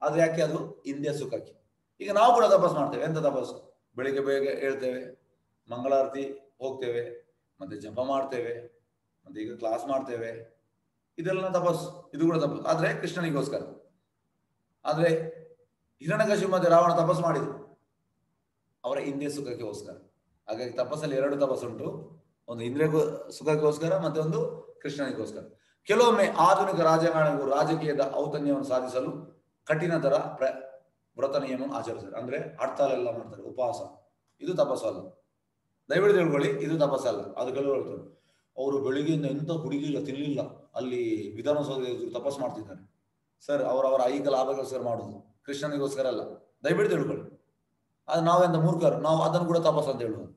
ಆದ್ರೆ ಯಾಕೆ? ಅದು ಇಂದ್ರಿಯ ಸುಖಕ್ಕೆ. ಈಗ ನಾವು ಕೂಡ ತಪಸ್ಸು ಮಾಡ್ತೇವೆ. ಎಂತ ತಪಸ್ಸು? ಬೆಳಿಗ್ಗೆ ಬೇಗ ಹೇಳ್ತೇವೆ, ಮಂಗಳಾರತಿ ಹೋಗ್ತೇವೆ, ಮತ್ತೆ ಜಪ ಮಾಡ್ತೇವೆ, ಮತ್ತೆ ಈಗ ಕ್ಲಾಸ್ ಮಾಡ್ತೇವೆ. ಇದೆಲ್ಲ ತಪಸ್ಸು, ಇದು ಕೂಡ ತಪಸ್ಸು, ಆದ್ರೆ ಕೃಷ್ಣನಿಗೋಸ್ಕರ. ಆದ್ರೆ ಹಿರಣ್ಯಕಶಿಪು ಮತ್ತೆ ರಾವಣ ತಪಸ್ ಮಾಡಿದ್ರು ಅವರ ಇಂದ್ರಿಯ ಸುಖಕ್ಕೋಸ್ಕರ. ಹಾಗಾಗಿ ತಪಸ್ಸಲ್ಲಿ 2 ತಪಸ್ಸುಂಟು, ಒಂದು ಇಂದ್ರಿಯ ಸುಖಕ್ಕೋಸ್ಕರ ಮತ್ತೆ ಒಂದು ಕೃಷ್ಣನಿಗೋಸ್ಕರ. ಕೆಲವೊಮ್ಮೆ ಆಧುನಿಕ ರಾಜಕಾರಣಿಗಳು ರಾಜಕೀಯದ ಔತಣ್ಯವನ್ನು ಸಾಧಿಸಲು ಕಠಿಣತರ ವ್ರತ ನಿಯಮವನ್ನು ಆಚರಿಸ್ತಾರೆ. ಅಂದ್ರೆ ಹಡ್ತಾಳ ಎಲ್ಲ ಮಾಡ್ತಾರೆ, ಉಪವಾಸ. ಇದು ತಪಸ್ಸಲ್ಲ, ದಯವಿಟ್ಟು ತಿಳ್ಕೊಳ್ಳಿ, ಇದು ತಪಸ್ಸಲ್ಲ. ಅದು ಕೆಲವರು ಹೇಳ್ತಾರೆ ಅವರು ಬೆಳಿಗ್ಗೆಯಿಂದ ಎಂತ ಕುಡಿಲಿಲ್ಲ ತಿನ್ನಲಿಲ್ಲ ಅಲ್ಲಿ ವಿಧಾನಸೌಧ ತಪಸ್ ಮಾಡ್ತಿದ್ದಾರೆ. ಸರ್, ಅವರವರ ಐಕ ಲಾಭಕ್ಕೋಸ್ಕರ ಮಾಡುದು, ಕೃಷ್ಣನಿಗೋಸ್ಕರ ಅಲ್ಲ. ದಯವಿಟ್ಟು ತಿಳ್ಕೊಳ್ಳಿ. ಅದು ನಾವೆಂತ ಮೂರ್ಖರು, ನಾವು ಅದನ್ನು ಕೂಡ ತಪಸ್ ಅಂತ ಹೇಳುವುದು.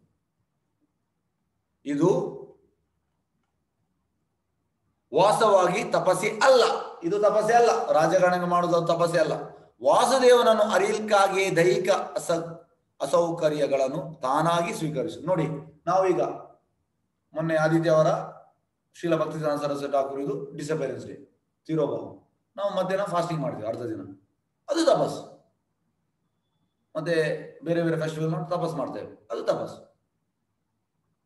ಇದು ವಾಸ್ತವವಾಗಿ ತಪಸ್ಸೆ ಅಲ್ಲ, ಇದು ತಪಸ್ಸೆ ಅಲ್ಲ. ರಾಜಕಾರಣ ಮಾಡುವುದು ತಪಸ್ಸೆ ಅಲ್ಲ. ವಾಸುದೇವನನ್ನು ಅರಿಯಲಿಕ್ಕಾಗಿಯೇ ದೈಹಿಕ ಅಸೌಕರ್ಯಗಳನ್ನು ತಾನಾಗಿ ಸ್ವೀಕರಿಸುದು. ನೋಡಿ, ನಾವೀಗ ಮೊನ್ನೆ ಆದಿತ್ಯ ಅವರ ಶ್ರೀಲ ಭಕ್ತಿಸಿದ್ಧಾಂತ ಸರಸ್ವತಿ ಠಾಕೂರ್ ಇದು ಡಿಸಪೇರೆನ್ಸ್ ಡೇ, ತಿರೋಭಾವ. ನಾವು ಮಧ್ಯಾಹ್ನ ಫಾಸ್ಟಿಂಗ್ ಮಾಡ್ತೀವಿ, ಅರ್ಧ ದಿನ, ಅದು ತಪಸ್. ಮತ್ತೆ ಬೇರೆ ಬೇರೆ ಫೆಸ್ಟಿವಲ್ ಮಾಡಿ ತಪಸ್ ಮಾಡ್ತೇವೆ, ಅದು ತಪಸ್.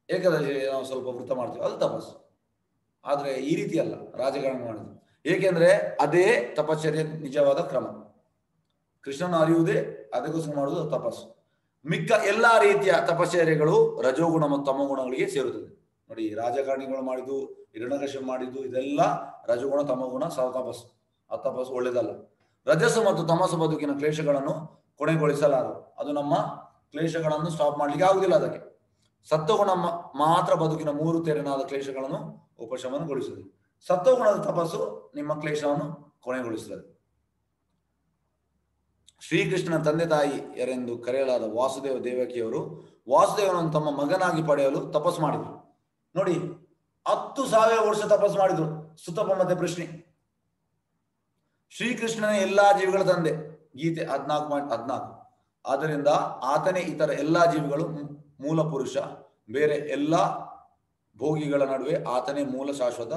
ಏಕಾದಶಿ ನಾವು ಸ್ವಲ್ಪ ವೃತ್ತ ಮಾಡ್ತೀವಿ, ಅದು ತಪಸ್. ಆದ್ರೆ ಈ ರೀತಿ ಅಲ್ಲ ರಾಜಕಾರಣ ಮಾಡುದು. ಏಕೆಂದ್ರೆ ಅದೇ ತಪಶ್ಚರ್ಯ ನಿಜವಾದ ಕ್ರಮ. ಕೃಷ್ಣನ ಅರಿಯುವುದೇ ಅದಕ್ಕೋಸ್ಕರ ಮಾಡುವುದು ತಪಸ್ಸು. ಮಿಕ್ಕ ಎಲ್ಲಾ ರೀತಿಯ ತಪಶ್ಚರ್ಯಗಳು ರಜೋಗುಣ ಮತ್ತು ತಮೋಗುಣಗಳಿಗೆ ಸೇರುತ್ತದೆ. ನೋಡಿ, ರಾಜಕಾರಣಿಗಳು ಮಾಡಿದ್ದು, ಹಿರಣ್ಯಕಶಿಪು ಮಾಡಿದ್ದು, ಇದೆಲ್ಲ ರಜೋಗುಣ ತಮೋಗುಣ ತಪಸ್ಸು. ಆ ತಪಸ್ಸು ಒಳ್ಳೇದಲ್ಲ. ರಜಸ್ಸು ಮತ್ತು ತಮಸ್ಸು ಬದುಕಿನ ಕ್ಲೇಶಗಳನ್ನು ಕೊನೆಗೊಳಿಸಲಾರದು. ಅದು ನಮ್ಮ ಕ್ಲೇಶಗಳನ್ನು ಸ್ಟಾಪ್ ಮಾಡ್ಲಿಕ್ಕೆ ಆಗುದಿಲ್ಲ. ಅದಕ್ಕೆ ಸತ್ವಗುಣ ಮಾತ್ರ ಬದುಕಿನ 3 ತೆರೆನಾದ ಕ್ಲೇಶಗಳನ್ನು ಉಪಶಮನಗೊಳಿಸುತ್ತದೆ. ಸತ್ವಗುಣದ ತಪಸ್ಸು ನಿಮ್ಮ ಕ್ಲೇಶವನ್ನು ಕೊನೆಗೊಳಿಸುತ್ತದೆ. ಶ್ರೀಕೃಷ್ಣನ ತಂದೆ ತಾಯಿಯರೆಂದು ಕರೆಯಲಾದ ವಾಸುದೇವ ದೇವಕಿಯವರು ವಾಸುದೇವನನ್ನು ತಮ್ಮ ಮಗನಾಗಿ ಪಡೆಯಲು ತಪಸ್ ಮಾಡಿದ್ರು. ನೋಡಿ, 10,000 ವರ್ಷ ತಪಸ್ ಮಾಡಿದ್ರು ಸುತಪ ಮತ್ತೆ ಪ್ರಶ್ನೆ. ಶ್ರೀಕೃಷ್ಣನ ಎಲ್ಲಾ ಜೀವಿಗಳ ತಂದೆ, ಗೀತೆ 14.14. ಆದ್ದರಿಂದ ಆತನೇ ಇತರ ಎಲ್ಲಾ ಜೀವಿಗಳು ಮೂಲ ಪುರುಷ. ಬೇರೆ ಎಲ್ಲಾ ಭೋಗಿಗಳ ನಡುವೆ ಆತನೇ ಮೂಲ ಶಾಶ್ವತ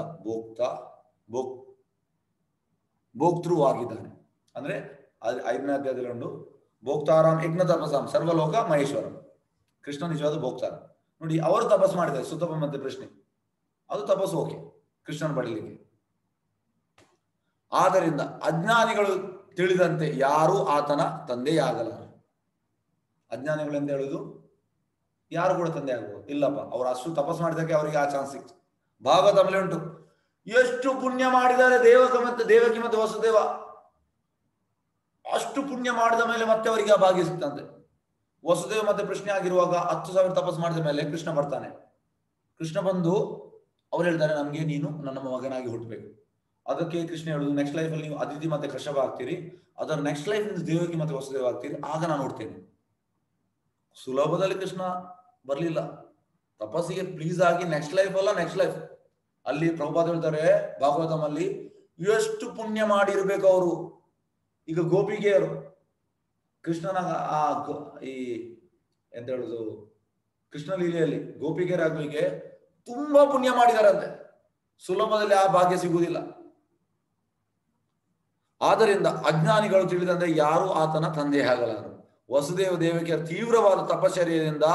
ಭೋಕ್ತೃವಾಗಿದ್ದಾನೆ. ಅಂದ್ರೆ 5ನೇ ಅಧ್ಯಾಯದಲ್ಲಿ ಉಂಟು, ಭೋಕ್ತಾರಾಮ್ ಯಜ್ಞ ತಪಸಾಂ ಸರ್ವಲೋಕ ಮಹೇಶ್ವರಂ. ಕೃಷ್ಣ ನಿಜವಾದ ಭೋಕ್ತಾರ. ನೋಡಿ, ಅವರು ತಪಸ್ ಮಾಡಿದ್ದಾರೆ ಸುತಪ ಮತ್ತೆ ಪ್ರಶ್ನೆ, ಅದು ತಪಸ್ಸು. ಓಕೆ, ಕೃಷ್ಣನ ಪಡೀಲಿಕ್ಕೆ. ಆದ್ದರಿಂದ ಅಜ್ಞಾನಿಗಳು ತಿಳಿದಂತೆ ಯಾರೂ ಆತನ ತಂದೆಯಾಗಲಾರ. ಅಜ್ಞಾನಿಗಳು ಅಂತ ಹೇಳುದು ಯಾರು ಕೂಡ ತಂದೆ ಆಗ್ಬೋದು ಇಲ್ಲಪ್ಪ. ಅವರು ಅಷ್ಟು ತಪಸ್ ಮಾಡಿದಕ್ಕೆ ಅವರಿಗೆ ಆ ಚಾನ್ಸ್ ಸಿಕ್ತು. ಭಾಗವತದಲ್ಲಿ ಉಂಟು, ಎಷ್ಟು ಪುಣ್ಯ ಮಾಡಿದ್ದಾರೆ ದೇವಕಿ ಮತ್ತೆ ವಸುದೇವ. ಅಷ್ಟು ಪುಣ್ಯ ಮಾಡಿದ ಮೇಲೆ ಮತ್ತೆ ಅವರಿಗೆ ಆ ಭಾಗ್ಯ ಸಿಕ್ತಂತೆ. ವಸುದೇವ ಮತ್ತೆ ಪ್ರಶ್ನೆ ಆಗಿರುವಾಗ 10,000 ತಪಸ್ ಮಾಡಿದ ಮೇಲೆ ಕೃಷ್ಣ ಬರ್ತಾನೆ. ಕೃಷ್ಣ ಬಂದು ಅವ್ರು ಹೇಳ್ತಾರೆ, ನಮ್ಗೆ ನೀನು ನನ್ನ ಮಗನಾಗಿ ಹುಟ್ಟಬೇಕು. ಅದಕ್ಕೆ ಕೃಷ್ಣ ಹೇಳುದು, ನೆಕ್ಸ್ಟ್ ಲೈಫ್ ಅಲ್ಲಿ ನೀವು ಅದಿತಿ ಮತ್ತೆ ಕಶ್ಯಪ ಆಗ್ತೀರಿ, ಅದರ ನೆಕ್ಸ್ಟ್ ಲೈಫ್ ದೇವಕಿ ಮತ್ತೆ ವಸುದೇವ ಆಗ್ತೀರಿ, ಆಗ ನಾನು ನೋಡ್ತೇನೆ. ಸುಲಭದಲ್ಲಿ ಕೃಷ್ಣ ಬರ್ಲಿಲ್ಲ. ತಪಸ್ಸಿಗೆ ಪ್ಲೀಸ್ ಆಗಿ ನೆಕ್ಸ್ಟ್ ಲೈಫ್ ಅಲ್ಲ, ನೆಕ್ಸ್ಟ್ ಲೈಫ್ ಅಲ್ಲಿ ಪ್ರಭುಪಾದ ಹೇಳ್ತಾರೆ ಭಾಗವತಮಲ್ಲಿ, ಎಷ್ಟು ಪುಣ್ಯ ಮಾಡಿರ್ಬೇಕು ಅವರು. ಈಗ ಗೋಪಿಗೆಯರು ಕೃಷ್ಣನ ಈ ಎಂತ ಹೇಳುದು ಕೃಷ್ಣ ಲೀಲೆಯಲ್ಲಿ ಗೋಪಿಗೆಯರಾಗಲಿಕ್ಕೆ ತುಂಬಾ ಪುಣ್ಯ ಮಾಡಿದಾರಂತೆ. ಸುಲಭದಲ್ಲಿ ಆ ಭಾಗ್ಯ ಸಿಗುವುದಿಲ್ಲ. ಆದ್ದರಿಂದ ಅಜ್ಞಾನಿಗಳು ತಿಳಿದಂತೆ ಯಾರು ಆತನ ತಂದೆಯಾಗಲಾರರು. ವಸುದೇವ ದೇವಕಿಯ ತೀವ್ರವಾದ ತಪಶ್ಚರ್ಯದಿಂದ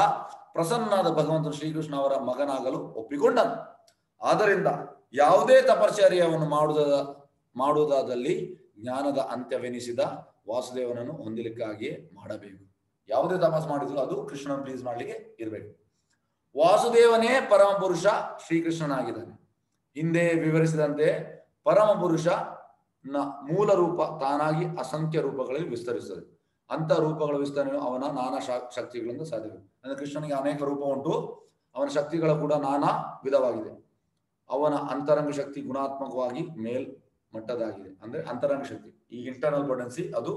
ಪ್ರಸನ್ನಾದ ಭಗವಂತನು ಶ್ರೀಕೃಷ್ಣ ಅವರ ಮಗನಾಗಲು ಒಪ್ಪಿಕೊಂಡನು. ಆದ್ದರಿಂದ ಯಾವುದೇ ತಪಶ್ಚರ್ಯವನ್ನು ಮಾಡುವುದಾದಲ್ಲಿ ಜ್ಞಾನದ ಅಂತ್ಯವೆನಿಸಿದ ವಾಸುದೇವನನ್ನು ಹೊಂದಲಿಕ್ಕಾಗಿಯೇ ಮಾಡಬೇಕು. ಯಾವುದೇ ತಪಸ್ ಮಾಡಿದ್ರು ಅದು ಕೃಷ್ಣನ ಪ್ಲೀಸ್ ಮಾಡ್ಲಿಕ್ಕೆ ಇರಬೇಕು. ವಾಸುದೇವನೇ ಪರಮ ಪುರುಷ ಶ್ರೀಕೃಷ್ಣನಾಗಿದ್ದಾನೆ. ಹಿಂದೆ ವಿವರಿಸಿದಂತೆ ಪರಮ ಪುರುಷನ ಮೂಲ ರೂಪ ತಾನಾಗಿ ಅಸಂಖ್ಯ ರೂಪಗಳಲ್ಲಿ ವಿಸ್ತರಿಸುತ್ತದೆ. ಅಂತ ರೂಪಗಳ ವಿಸ್ತರಣೆಯು ಅವನ ನಾನಾ ಶಕ್ತಿಗಳಿಂದ ಸಾಧ್ಯವಿದೆ. ಅಂದ್ರೆ ಕೃಷ್ಣನಿಗೆ ಅನೇಕ ರೂಪ ಉಂಟು, ಅವನ ಶಕ್ತಿಗಳ ಕೂಡ ನಾನಾ ವಿಧವಾಗಿದೆ. ಅವನ ಅಂತರಂಗ ಶಕ್ತಿ ಗುಣಾತ್ಮಕವಾಗಿ ಮೇಲ್ಮಟ್ಟದಾಗಿದೆ. ಅಂದ್ರೆ ಅಂತರಂಗ ಶಕ್ತಿ, ಈ ಇಂಟರ್ನಲ್ ಪೊಟೆನ್ಸಿ ಅದು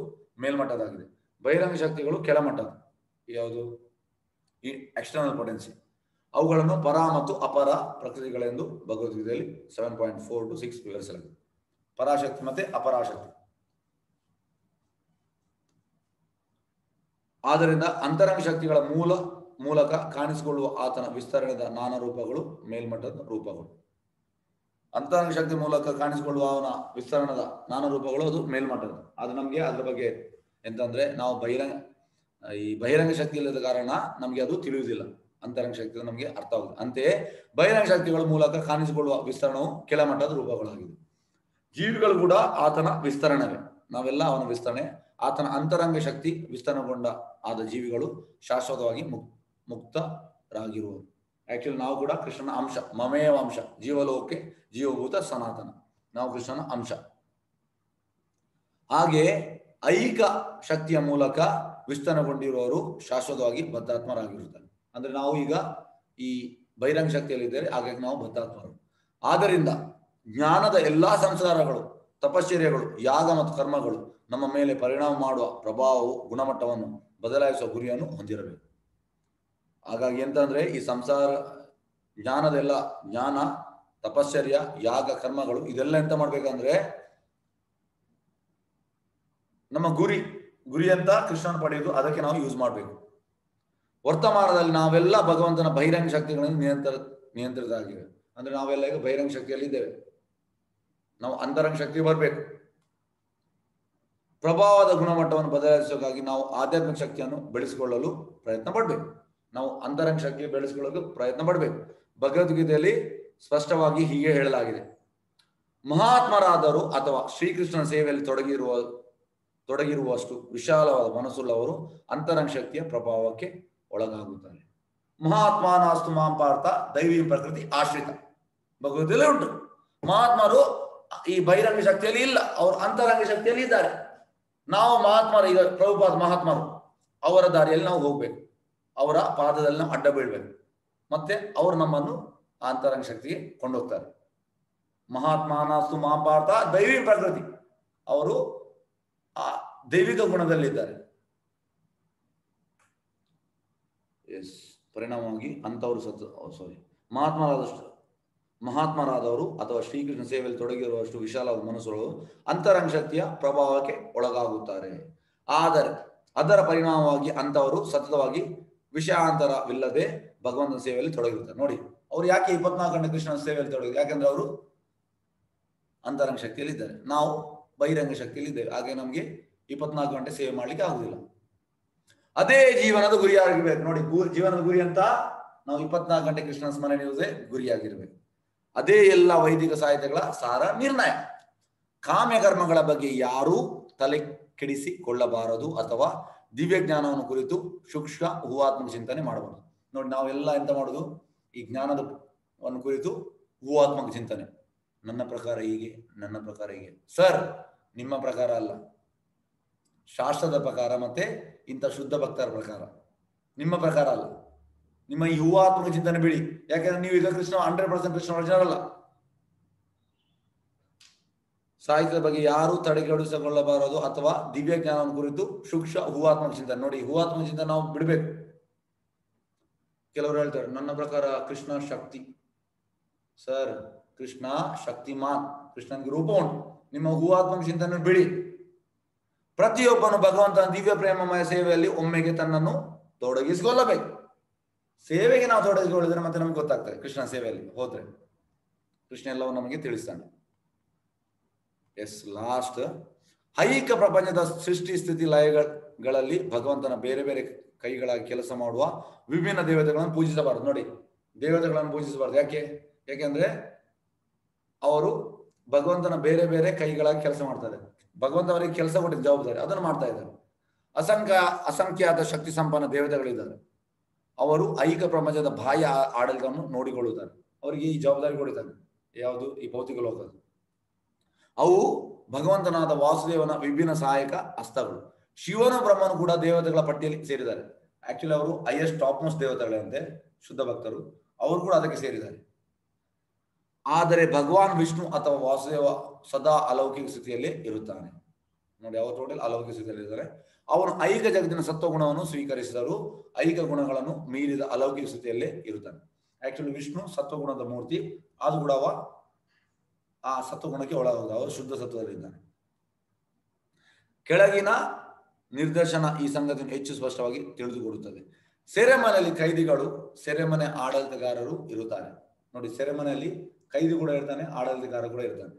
ಮೇಲ್ಮಟ್ಟದಾಗಿದೆ. ಬಹಿರಂಗ ಶಕ್ತಿಗಳು ಕೆಳಮಟ್ಟದ, ಯಾವುದು ಈ ಎಕ್ಸ್ಟರ್ನಲ್ ಪೊಟೆನ್ಸಿ. ಅವುಗಳನ್ನು ಪರ ಮತ್ತು ಅಪರ ಪ್ರಕೃತಿಗಳೆಂದು ಭಗವದ್ಗೀತೆಯಲ್ಲಿ 7.4 to 6 ವಿವರಿಸಲಾಗಿದೆ. ಪರಾಶಕ್ತಿ ಮತ್ತೆ ಅಪರಾಶಕ್ತಿ. ಆದ್ದರಿಂದ ಅಂತರಂಗ ಶಕ್ತಿಗಳ ಮೂಲಕ ಕಾಣಿಸಿಕೊಳ್ಳುವ ಆತನ ವಿಸ್ತರಣೆದ ನಾನಾ ರೂಪಗಳು ಮೇಲ್ಮಟ್ಟದ ರೂಪಗಳು. ಅಂತರಂಗ ಶಕ್ತಿ ಮೂಲಕ ಕಾಣಿಸಿಕೊಳ್ಳುವ ಅವನ ವಿಸ್ತರಣದ ನಾನಾ ರೂಪಗಳು ಅದು ಮೇಲ್ಮಟ್ಟದ. ಅದು ನಮ್ಗೆ ಅದ್ರ ಬಗ್ಗೆ ಎಂತಂದ್ರೆ ನಾವು ಬಹಿರಂಗ ಶಕ್ತಿ ಇಲ್ಲದ ಕಾರಣ ನಮ್ಗೆ ಅದು ತಿಳಿಯುವುದಿಲ್ಲ. ಅಂತರಂಗ ಶಕ್ತಿ ನಮ್ಗೆ ಅರ್ಥ ಆಗುದು. ಅಂತೆಯೇ ಬಹಿರಂಗ ಶಕ್ತಿಗಳ ಮೂಲಕ ಕಾಣಿಸಿಕೊಳ್ಳುವ ವಿಸ್ತರಣವು ಕೆಳಮಟ್ಟದ ರೂಪಗಳಾಗಿದೆ. ಜೀವಿಗಳು ಕೂಡ ಆತನ ವಿಸ್ತರಣೆ, ನಾವೆಲ್ಲ ಅವನ ವಿಸ್ತರಣೆ. ಆತನ ಅಂತರಂಗ ಶಕ್ತಿ ವಿಸ್ತರಣೆಗೊಂಡ ಆದ ಜೀವಿಗಳು ಶಾಶ್ವತವಾಗಿ ಮುಕ್ತರಾಗಿರುವರು. ಆಕ್ಚುಲಿ ನಾವು ಕೂಡ ಕೃಷ್ಣನ ಅಂಶ, ಮಮೇವ ಅಂಶ, ಜೀವಲೋಕೆ ಜೀವಭೂತ ಸನಾತನ, ನಾವು ಕೃಷ್ಣನ ಅಂಶ. ಹಾಗೆ ಐಕ ಶಕ್ತಿಯ ಮೂಲಕ ವಿಸ್ತರಣೆಗೊಂಡಿರುವವರು ಶಾಶ್ವತವಾಗಿ ಬದ್ಧಾತ್ಮರಾಗಿರುತ್ತಾರೆ. ಅಂದ್ರೆ ನಾವು ಈಗ ಈ ಬಹಿರಂಗ ಶಕ್ತಿಯಲ್ಲಿದ್ದರೆ ಹಾಗಾಗಿ ನಾವು ಬದ್ಧಾತ್ಮರು. ಆದ್ದರಿಂದ ಜ್ಞಾನದ ಎಲ್ಲಾ ಸಂಸ್ಕಾರಗಳು, ತಪಶ್ಚರ್ಯಗಳು, ಯಾಗ ಮತ್ತು ಕರ್ಮಗಳು ನಮ್ಮ ಮೇಲೆ ಪರಿಣಾಮ ಮಾಡುವ ಪ್ರಭಾವವು ಗುಣಮಟ್ಟವನ್ನು ಬದಲಾಯಿಸುವ ಗುರಿಯನ್ನು ಹೊಂದಿರಬೇಕು. ಹಾಗಾಗಿ ಎಂತಂದ್ರೆ ಈ ಸಂಸಾರ ಜ್ಞಾನದೆಲ್ಲ ಜ್ಞಾನ, ತಪಶ್ಚರ್ಯ, ಯಾಗ, ಕರ್ಮಗಳು ಇದೆಲ್ಲ ಎಂತ ಮಾಡ್ಬೇಕಂದ್ರೆ ನಮ್ಮ ಗುರಿ ಅಂತ ಕೃಷ್ಣನ ಪಡೆಯುವುದು, ಅದಕ್ಕೆ ನಾವು ಯೂಸ್ ಮಾಡಬೇಕು. ವರ್ತಮಾನದಲ್ಲಿ ನಾವೆಲ್ಲ ಭಗವಂತನ ಬಹಿರಂಗ ಶಕ್ತಿಗಳನ್ನು ನಿಯಂತ್ರಿತರಾಗಿವೆ. ಅಂದ್ರೆ ನಾವೆಲ್ಲ ಈಗ ಬಹಿರಂಗ ಶಕ್ತಿಯಲ್ಲಿ ಇದ್ದೇವೆ. ನಾವು ಅಂತರಂಗ ಶಕ್ತಿ ಬರಬೇಕು. ಪ್ರಭಾವದ ಗುಣಮಟ್ಟವನ್ನು ಬದಲಾಯಿಸೋಕ್ಕಾಗಿ ನಾವು ಆಧ್ಯಾತ್ಮಿಕ ಶಕ್ತಿಯನ್ನು ಬೆಳೆಸಿಕೊಳ್ಳಲು ಪ್ರಯತ್ನ ಪಡಬೇಕು. ನಾವು ಅಂತರಂಗ ಶಕ್ತಿ ಬೆಳೆಸಿಕೊಳ್ಳಲು ಪ್ರಯತ್ನ ಪಡಬೇಕು. ಭಗವದ್ಗೀತೆಯಲ್ಲಿ ಸ್ಪಷ್ಟವಾಗಿ ಹೀಗೆ ಹೇಳಲಾಗಿದೆ: ಮಹಾತ್ಮರಾದರು ಅಥವಾ ಶ್ರೀಕೃಷ್ಣನ ಸೇವೆಯಲ್ಲಿ ತೊಡಗಿರುವಷ್ಟು ವಿಶಾಲವಾದ ಮನಸ್ಸುಳ್ಳವರು ಅಂತರಂಗ ಶಕ್ತಿಯ ಪ್ರಭಾವಕ್ಕೆ ಒಳಗಾಗುತ್ತಾರೆ. ಮಹಾತ್ಮಾನಾಸ್ತು ಮಾಂ ಪಾರ್ಥ ದೈವಿ ಪ್ರಕೃತಿ ಆಶ್ರಿತ. ಭಗವದ್ಗೀತೆಯಲ್ಲಿ ಉಂಟು. ಮಹಾತ್ಮರು ಈ ಬಹಿರಂಗ ಶಕ್ತಿಯಲ್ಲಿ ಇಲ್ಲ, ಅವರು ಅಂತರಂಗ ಶಕ್ತಿಯಲ್ಲಿ ಇದ್ದಾರೆ. ನಾವು ಮಹಾತ್ಮರು, ಈಗ ಪ್ರಭುಪಾದ ಮಹಾತ್ಮರು, ಅವರ ದಾರಿಯಲ್ಲಿ ನಾವು ಹೋಗ್ಬೇಕು, ಅವರ ಪಾದದಲ್ಲಿ ನಾವು ಅಡ್ಡ ಬೀಳ್ಬೇಕು, ಮತ್ತೆ ಅವರು ನಮ್ಮನ್ನು ಅಂತರಂಗ ಶಕ್ತಿಗೆ ಕೊಂಡೋಗ್ತಾರೆ. ಮಹಾತ್ಮಾನಾಸ್ತು ಮಾಂ ಪಾರ್ಥ ದೈವಿ ಪ್ರಕೃತಿ, ಅವರು ಆ ದೈವಿಕ ಗುಣದಲ್ಲಿದ್ದಾರೆ. ಪರಿಣಾಮವಾಗಿ ಅಂತವರು ಮಹಾತ್ಮರಾದವರು ಅಥವಾ ಶ್ರೀಕೃಷ್ಣ ಸೇವೆಯಲ್ಲಿ ತೊಡಗಿರುವಷ್ಟು ವಿಶಾಲವಾದ ಮನಸ್ಸುಗಳು ಅಂತರಂಗ ಶಕ್ತಿಯ ಪ್ರಭಾವಕ್ಕೆ ಒಳಗಾಗುತ್ತಾರೆ. ಆದರೆ ಅದರ ಪರಿಣಾಮವಾಗಿ ಅಂತವರು ಸತತವಾಗಿ ವಿಷಯಾಂತರವಿಲ್ಲದೆ ಭಗವಂತನ ಸೇವೆಯಲ್ಲಿ ತೊಡಗಿರ್ತಾರೆ. ನೋಡಿ, ಅವ್ರು ಯಾಕೆ 24 ಗಂಟೆ ಕೃಷ್ಣನ ಸೇವೆಯಲ್ಲಿ ತೊಡಗಿ? ಯಾಕಂದ್ರೆ ಅವರು ಅಂತರಂಗ ಶಕ್ತಿಯಲ್ಲಿ ಇದ್ದಾರೆ, ನಾವು ಬಹಿರಂಗ ಶಕ್ತಿಯಲ್ಲಿ ಇದ್ದೇವೆ. ಹಾಗೆ ನಮಗೆ 24 ಗಂಟೆ ಸೇವೆ ಮಾಡ್ಲಿಕ್ಕೆ ಆಗುದಿಲ್ಲ. ಅದೇ ಜೀವನದ ಗುರಿಯಾಗಿರ್ಬೇಕು. ನೋಡಿ, ಜೀವನದ ಗುರಿ ಅಂತ ನಾವು 24 ಗಂಟೆ ಕೃಷ್ಣನ ಸ್ಮರಣೆ ಇರುವುದೇ ಗುರಿಯಾಗಿರ್ಬೇಕು. ಅದೇ ಎಲ್ಲ ವೈದಿಕ ಸಾಹಿತ್ಯಗಳ ಸಾರ ನಿರ್ಣಯ. ಕಾಮ್ಯ ಕರ್ಮಗಳ ಬಗ್ಗೆ ಯಾರೂ ತಲೆ ಕೆಡಿಸಿಕೊಳ್ಳಬಾರದು ಅಥವಾ ದಿವ್ಯ ಜ್ಞಾನವನ್ನು ಕುರಿತು ಸೂಕ್ಷ್ಮ ಊಹಾತ್ಮಕ ಚಿಂತನೆ ಮಾಡಬಾರದು. ನೋಡಿ, ನಾವೆಲ್ಲ ಎಂತ ಮಾಡುದು? ಈ ಜ್ಞಾನದವನ್ನು ಕುರಿತು ಊಹಾತ್ಮಕ ಚಿಂತನೆ. ನನ್ನ ಪ್ರಕಾರ ಹೀಗೆ, ನನ್ನ ಪ್ರಕಾರ ಹೀಗೆ. ಸರ್, ನಿಮ್ಮ ಪ್ರಕಾರ ಅಲ್ಲ, ಶಾಸ್ತ್ರದ ಪ್ರಕಾರ ಮತ್ತೆ ಇಂಥ ಶುದ್ಧ ಭಕ್ತರ ಪ್ರಕಾರ, ನಿಮ್ಮ ಪ್ರಕಾರ ಅಲ್ಲ. ನಿಮ್ಮ ಈ ಊಹಾತ್ಮಕ ಚಿಂತನೆ ಬಿಡಿ. ಯಾಕಂದ್ರೆ ನೀವು ಈಗ ಕೃಷ್ಣ 100% ಕೃಷ್ಣ ಒರಿಜಿನಲ್ ಅಲ್ಲ. ಸಾಹಿತ್ಯದ ಬಗ್ಗೆ ಯಾರು ತಡೆಗಡಿಸಿಕೊಳ್ಳಬಾರದು ಅಥವಾ ದಿವ್ಯ ಜ್ಞಾನವನ್ನು ಕುರಿತು ಸೂಕ್ಷ್ಮ ಊಹಾತ್ಮಕ ಚಿಂತನೆ. ನೋಡಿ, ಊಹಾತ್ಮಕ ಚಿಂತನೆ ನಾವು ಬಿಡ್ಬೇಕು. ಕೆಲವರು ಹೇಳ್ತಾರೆ, ನನ್ನ ಪ್ರಕಾರ ಕೃಷ್ಣ ಶಕ್ತಿ. ಸರ್, ಕೃಷ್ಣ ಶಕ್ತಿಮಾನ್, ಕೃಷ್ಣನಿಗೆ ರೂಪ ಉಂಟು. ನಿಮ್ಮ ಊಹಾತ್ಮಕ ಚಿಂತನೆ ಬಿಡಿ. ಪ್ರತಿಯೊಬ್ಬನು ಭಗವಂತನ ದಿವ್ಯ ಪ್ರೇಮಮಯ ಸೇವೆಯಲ್ಲಿ ಒಮ್ಮೆಗೆ ತನ್ನನ್ನು ತೊಡಗಿಸಿಕೊಳ್ಳಬೇಕು. ಸೇವೆಗೆ ನಾವು ತೊಡಗಿಸಿಕೊಳ್ಳಿದ್ರೆ ಮತ್ತೆ ನಮ್ಗೆ ಗೊತ್ತಾಗ್ತದೆ. ಕೃಷ್ಣ ಸೇವೆಯಲ್ಲಿ ಹೋದ್ರೆ ಕೃಷ್ಣ ಎಲ್ಲವೂ ನಮಗೆ ತಿಳಿಸ್ತಾನೆ. ಲಾಸ್ಟ್, ಐಕ ಪ್ರಪಂಚದ ಸೃಷ್ಟಿ ಸ್ಥಿತಿ ಲಯಗಳಲ್ಲಿ ಭಗವಂತನ ಬೇರೆ ಬೇರೆ ಕೈಗಳಾಗಿ ಕೆಲಸ ಮಾಡುವ ವಿಭಿನ್ನ ದೇವತೆಗಳನ್ನು ಪೂಜಿಸಬಾರದು. ನೋಡಿ, ದೇವತೆಗಳನ್ನು ಪೂಜಿಸಬಾರದು. ಯಾಕೆಂದ್ರೆ ಅವರು ಭಗವಂತನ ಬೇರೆ ಬೇರೆ ಕೈಗಳಾಗಿ ಕೆಲಸ ಮಾಡ್ತಾರೆ. ಭಗವಂತ ಅವರಿಗೆ ಕೆಲಸ ಕೊಟ್ಟಿದ್ದ ಜವಾಬ್ದಾರಿ, ಅದನ್ನು ಮಾಡ್ತಾ ಇದ್ದಾರೆ. ಅಸಂಖ್ಯಾತ ಶಕ್ತಿ ಸಂಪನ್ನ ದೇವತೆಗಳಿದ್ದಾರೆ. ಅವರು ಐಕ ಪ್ರಪಂಚದ ಬಾಹ್ಯ ಆಡಳಿತವನ್ನು ನೋಡಿಕೊಳ್ಳುತ್ತಾರೆ. ಅವರಿಗೆ ಈ ಜವಾಬ್ದಾರಿ ಕೊಡುತ್ತಾರೆ. ಯಾವುದು? ಈ ಭೌತಿಕ ಲೋಕದ. ಅವು ಭಗವಂತನಾದ ವಾಸುದೇವನ ವಿಭಿನ್ನ ಸಹಾಯಕ ಹಸ್ತಗಳು. ಶಿವನ ಬ್ರಹ್ಮನು ಕೂಡ ದೇವತೆಗಳ ಪಟ್ಟಿಯಲ್ಲಿ ಸೇರಿದ್ದಾರೆ. ಆಕ್ಚುಲಿ ಅವರು ಹೈಯೆಸ್ಟ್ ಟಾಪ್ ಮೋಸ್ಟ್ ದೇವತೆಗಳಂತೆ ಶುದ್ಧ ಭಕ್ತರು, ಅವರು ಕೂಡ ಅದಕ್ಕೆ ಸೇರಿದ್ದಾರೆ. ಆದರೆ ಭಗವಾನ್ ವಿಷ್ಣು ಅಥವಾ ವಾಸುದೇವ ಸದಾ ಅಲೌಕಿಕ ಸ್ಥಿತಿಯಲ್ಲಿ ಇರುತ್ತಾನೆ. ನೋಡಿ, ಅವರು ಟೋಟಲ್ ಅಲೌಕಿಕ ಸ್ಥಿತಿಯಲ್ಲಿ ಇದ್ದಾರೆ. ಅವನು ಐಕ ಜಗತ್ತಿನ ಸತ್ವಗುಣವನ್ನು ಸ್ವೀಕರಿಸಿದರು, ಐಕ ಗುಣಗಳನ್ನು ಮೀರಿದ ಅಲೌಕಿಕ ಸ್ಥಿತಿಯಲ್ಲೇ ಇರುತ್ತಾನೆ. ಆಕ್ಚುಲಿ ವಿಷ್ಣು ಸತ್ವಗುಣದ ಮೂರ್ತಿ, ಅದು ಕೂಡ ಆ ಸತ್ವಗುಣಕ್ಕೆ ಒಳಗಾಗುವುದು. ಅವರು ಶುದ್ಧ ಸತ್ವದಲ್ಲಿದ್ದಾನೆ. ಕೆಳಗಿನ ನಿರ್ದೇಶನ ಈ ಸಂಗತಿಯನ್ನು ಹೆಚ್ಚು ಸ್ಪಷ್ಟವಾಗಿ ತಿಳಿದುಕೊಡುತ್ತದೆ. ಸೆರೆಮನೆಯಲ್ಲಿ ಕೈದಿಗಳು, ಸೆರೆಮನೆ ಆಡಳಿತಗಾರರು ಇರುತ್ತಾರೆ. ನೋಡಿ, ಸೆರೆಮನೆಯಲ್ಲಿ ಕೈದಿ ಕೂಡ ಇರ್ತಾನೆ, ಆಡಳಿತಗಾರ ಕೂಡ ಇರ್ತಾನೆ.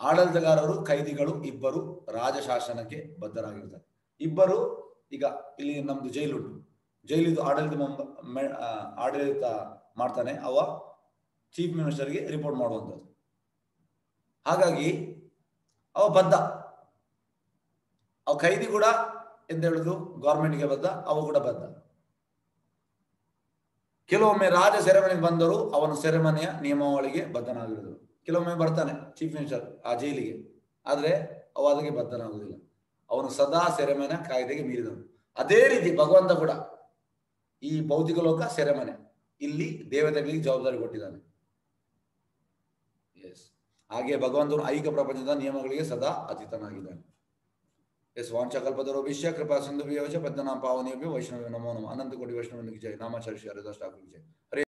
ಆಡಳಿತಗಾರರು, ಕೈದಿಗಳು ಇಬ್ಬರು ರಾಜಶಾಸನಕ್ಕೆ ಬದ್ಧರಾಗಿರ್ತಾರೆ. ಇಬ್ಬರು, ಈಗ ಇಲ್ಲಿ ನಮ್ದು ಜೈಲುಂಟು, ಜೈಲಿದು ಆಡಳಿತ ಮಾಡ್ತಾನೆ, ಅವ ಚೀಫ್ ಮಿನಿಸ್ಟರ್ಗೆ ರಿಪೋರ್ಟ್ ಮಾಡುವಂಥದ್ದು. ಹಾಗಾಗಿ ಅವ ಬದ್ಧ. ಅವು ಖೈದಿ ಕೂಡ ಎಂತ ಹೇಳುದು ಗೌರ್ಮೆಂಟ್ಗೆ ಬದ್ಧ, ಅವು ಕೂಡ ಬದ್ಧ. ಕೆಲವೊಮ್ಮೆ ರಾಜ ಸೆರೆಮನೆಗೆ ಬಂದರೂ ಅವನು ಸೆರೆಮನೆಯ ನಿಯಮಾವಳಿಗೆ ಬದ್ಧನಾಗಿರುವುದು. ಕೆಲವೊಮ್ಮೆ ಬರ್ತಾನೆ ಚೀಫ್ ಮಿನಿಸ್ಟರ್ ಆ ಜೈಲಿಗೆ, ಆದ್ರೆ ಅವ ಅದಕ್ಕೆ ಬದ್ಧನಾಗುವುದಿಲ್ಲ, ಅವನು ಸದಾ ಸೆರೆಮನೆ ಕಾಯ್ದೆಗೆ ಮೀರಿದವನು. ಅದೇ ರೀತಿ ಭಗವಂತ ಕೂಡ ಈ ಭೌತಿಕ ಲೋಕ ಸೆರೆಮನೆ, ಇಲ್ಲಿ ದೇವತೆಗಳಿಗೆ ಜವಾಬ್ದಾರಿ ಕೊಟ್ಟಿದ್ದಾನೆ. ಎಸ್, ಹಾಗೆ ಭಗವಂತನು ಐಕ ಪ್ರಪಂಚದ ನಿಯಮಗಳಿಗೆ ಸದಾ ಅತೀತನಾಗಿದ್ದಾನೆ. ಎಸ್, ವಾಂಚಕಲ್ಪತರುಭ್ಯಶ್ಚ ಕೃಪಾ ಸಿಂಧುಭ್ಯೋ ಚ ಪದ್ಮನಾಭ ಪಾವನೇಭ್ಯೋ ವೈಷ್ಣವ ನಮೋ ನಮಃ. ಅನಂತ ಕೋಟಿ ವೈಷ್ಣವನಿಗೆ ಜಯ. ನಾಮಾಚಾರ್ಯ ಶ್ರೀ ಹರಿದಾಸ್ ಠಾಕೂರ್ ಜಯ. ಹರೇ